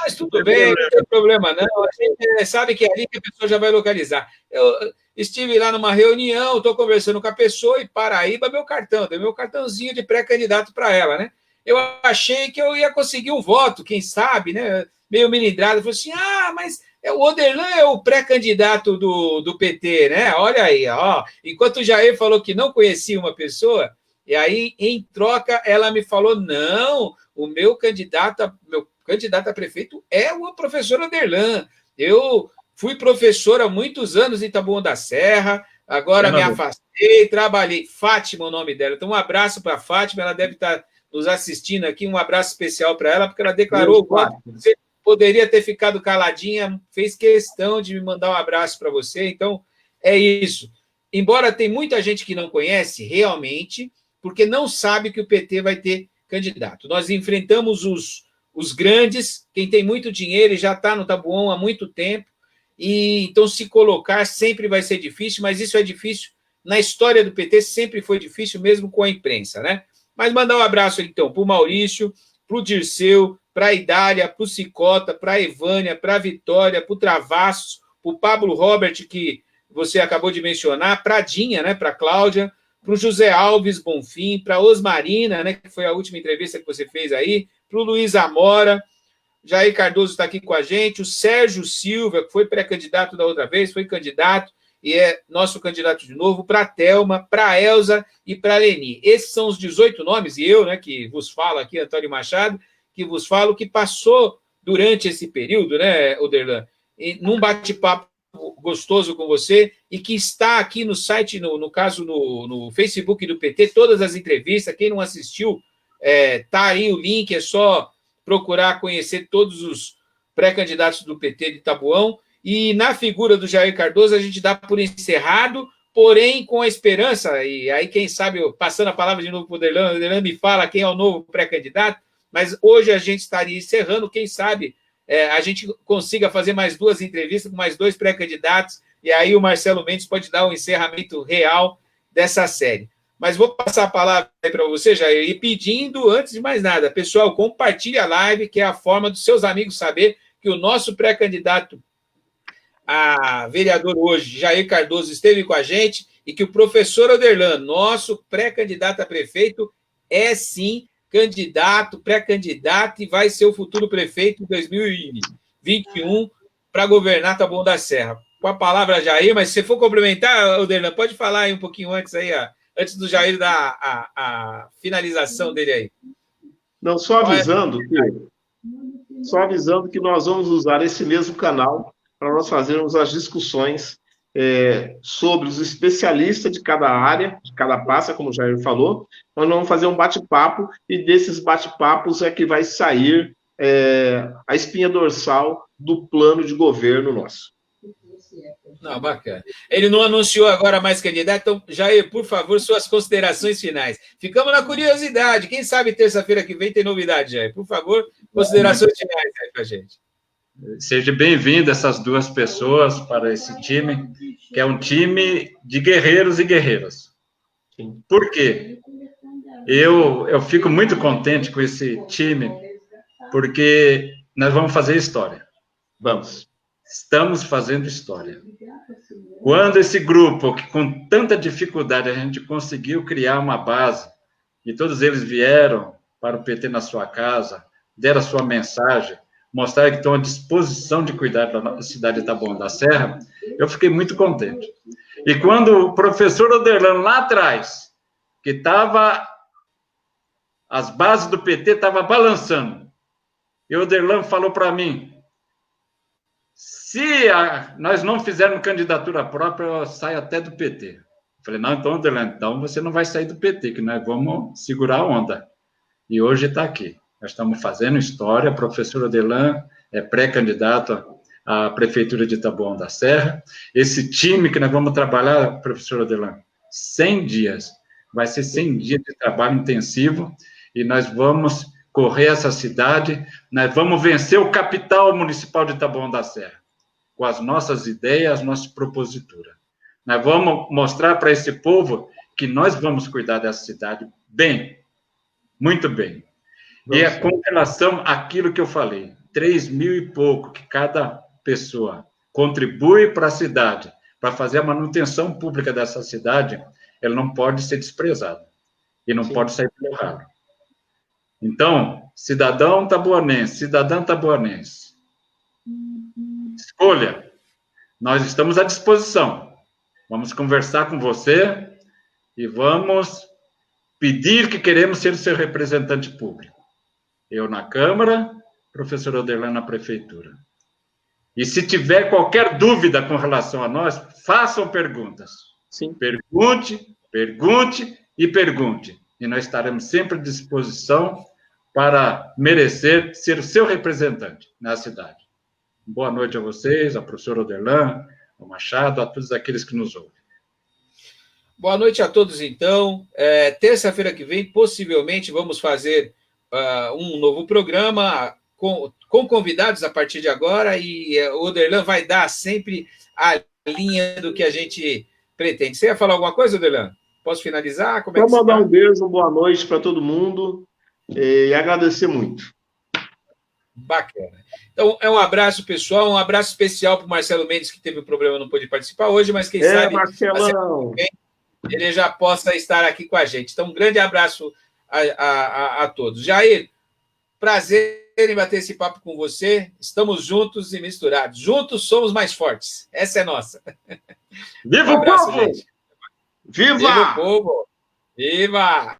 Mas tudo bem, não tem problema, não. A gente sabe que é ali que a pessoa já vai localizar. Eu estive lá numa reunião, estou conversando com a pessoa, e Paraíba, dei meu cartãozinho de pré-candidato para ela, né? Eu achei que eu ia conseguir um voto, quem sabe, né? Meio melindrado. Falei assim, mas o Oderlan é o pré-candidato do PT, né? Olha aí, ó. Enquanto o Jair falou que não conhecia uma pessoa, e aí, em troca, ela me falou, não, o meu candidato a prefeito é o professor Oderlan. Eu fui professor há muitos anos em Taboão da Serra, agora me afastei, trabalhei. Fátima é o nome dela. Então, um abraço para a Fátima, ela deve estar nos assistindo aqui, um abraço especial para ela, porque ela declarou o voto. Você poderia ter ficado caladinha, fez questão de me mandar um abraço para você. Então, é isso. Embora tem muita gente que não conhece realmente, porque não sabe que o PT vai ter candidato. Nós enfrentamos os grandes, quem tem muito dinheiro e já está no Taboão há muito tempo, e então se colocar sempre vai ser difícil, mas isso é difícil. Na história do PT sempre foi difícil, mesmo com a imprensa, né? Mas mandar um abraço, então, para o Maurício, para o Dirceu, para a Idália, para o Cicota, para a Evânia, para a Vitória, para o Travassos, para o Pablo Robert, que você acabou de mencionar, para a Dinha, né, para a Cláudia, para o José Alves Bonfim, para a Osmarina, né, que foi a última entrevista que você fez aí, para o Luiz Amora, Jair Cardoso está aqui com a gente, o Sérgio Silva, que foi pré-candidato da outra vez, foi candidato e é nosso candidato de novo, para a Thelma, para a Elza e para a Leni. Esses são os 18 nomes, e eu, né, que vos falo aqui, Antônio Machado, que vos falo, que passou durante esse período, né, Oderlan, num bate-papo gostoso com você, e que está aqui no site, no caso, no Facebook do PT, todas as entrevistas. Quem não assistiu, tá aí o link, é só procurar conhecer todos os pré-candidatos do PT de Taboão, e na figura do Jair Cardoso a gente dá por encerrado, porém com a esperança, e aí quem sabe, passando a palavra de novo para o Oderlan me fala quem é o novo pré-candidato, mas hoje a gente estaria encerrando, quem sabe a gente consiga fazer mais 2 entrevistas com mais 2 pré-candidatos, e aí o Marcelo Mendes pode dar um encerramento real dessa série. Mas vou passar a palavra para você, Jair, e pedindo, antes de mais nada, pessoal, compartilhe a live, que é a forma dos seus amigos saber que o nosso pré-candidato a vereador hoje, Jair Cardoso, esteve com a gente, e que o professor Oderlan, nosso pré-candidato a prefeito, é sim candidato, pré-candidato, e vai ser o futuro prefeito em 2021 para governar Taboão da Serra. Com a palavra, Jair, mas se você for complementar, Oderlan, pode falar aí um pouquinho antes aí, antes do Jair dar a finalização dele aí. Não, só avisando que nós vamos usar esse mesmo canal para nós fazermos as discussões sobre os especialistas de cada área, de cada pasta, como o Jair falou. Nós vamos fazer um bate-papo, e desses bate-papos é que vai sair a espinha dorsal do plano de governo nosso. Não, bacana. Ele não anunciou agora mais candidato, então, Jair, por favor, suas considerações finais. Ficamos na curiosidade. Quem sabe terça-feira que vem tem novidade, Jair. Por favor, considerações finais aí para a gente. Seja bem-vindo essas 2 pessoas para esse time, que é um time de guerreiros e guerreiras. Por quê? Eu fico muito contente com esse time, porque nós vamos fazer história. Vamos. Estamos fazendo história. Quando esse grupo, que com tanta dificuldade a gente conseguiu criar uma base, e todos eles vieram para o PT na sua casa, deram a sua mensagem, mostraram que estão à disposição de cuidar da cidade de Taboão da Serra, eu fiquei muito contente. E quando o professor Oderlan, lá atrás, que estava, as bases do PT estavam balançando, e o Oderlan falou para mim, se nós não fizermos candidatura própria, eu saio até do PT. Eu falei, não, então, Oderlan, então você não vai sair do PT, que nós vamos segurar a onda. E hoje está aqui. Nós estamos fazendo história, o professor Oderlan é pré-candidato à Prefeitura de Taboão da Serra. Esse time que nós vamos trabalhar, professor Oderlan, 100 dias. Vai ser 100 dias de trabalho intensivo e nós vamos correr essa cidade, nós vamos vencer o capital municipal de Taboão da Serra, com as nossas ideias, as nossas proposituras. Nós vamos mostrar para esse povo que nós vamos cuidar dessa cidade bem, muito bem. E é com relação àquilo que eu falei, 3 mil e pouco que cada pessoa contribui para a cidade, para fazer a manutenção pública dessa cidade, ela não pode ser desprezada. E não pode sair pelo ralo. Então, cidadã taboanense, escolha. Nós estamos à disposição. Vamos conversar com você e vamos pedir que queremos ser seu representante público. Eu na Câmara, professor Oderlan na Prefeitura. E se tiver qualquer dúvida com relação a nós, façam perguntas. Sim. Pergunte e pergunte. E nós estaremos sempre à disposição para merecer ser o seu representante na cidade. Boa noite a vocês, ao professor Oderlan, ao Machado, a todos aqueles que nos ouvem. Boa noite a todos, então. Terça-feira que vem, possivelmente, vamos fazer um novo programa com convidados a partir de agora, e o Oderlan vai dar sempre a linha do que a gente pretende. Você ia falar alguma coisa, Oderlan? Posso finalizar? Como é que Vou mandar um beijo, boa noite para todo mundo e agradecer muito. Bacana. Então, um abraço, pessoal, um abraço especial para o Marcelo Mendes, que teve um problema, não pôde participar hoje, mas quem sabe Marcelão, ele já possa estar aqui com a gente. Então, um grande abraço a todos. Jair, prazer em bater esse papo com você. Estamos juntos e misturados. Juntos somos mais fortes. Essa é nossa. Viva o povo! Viva o povo! Viva!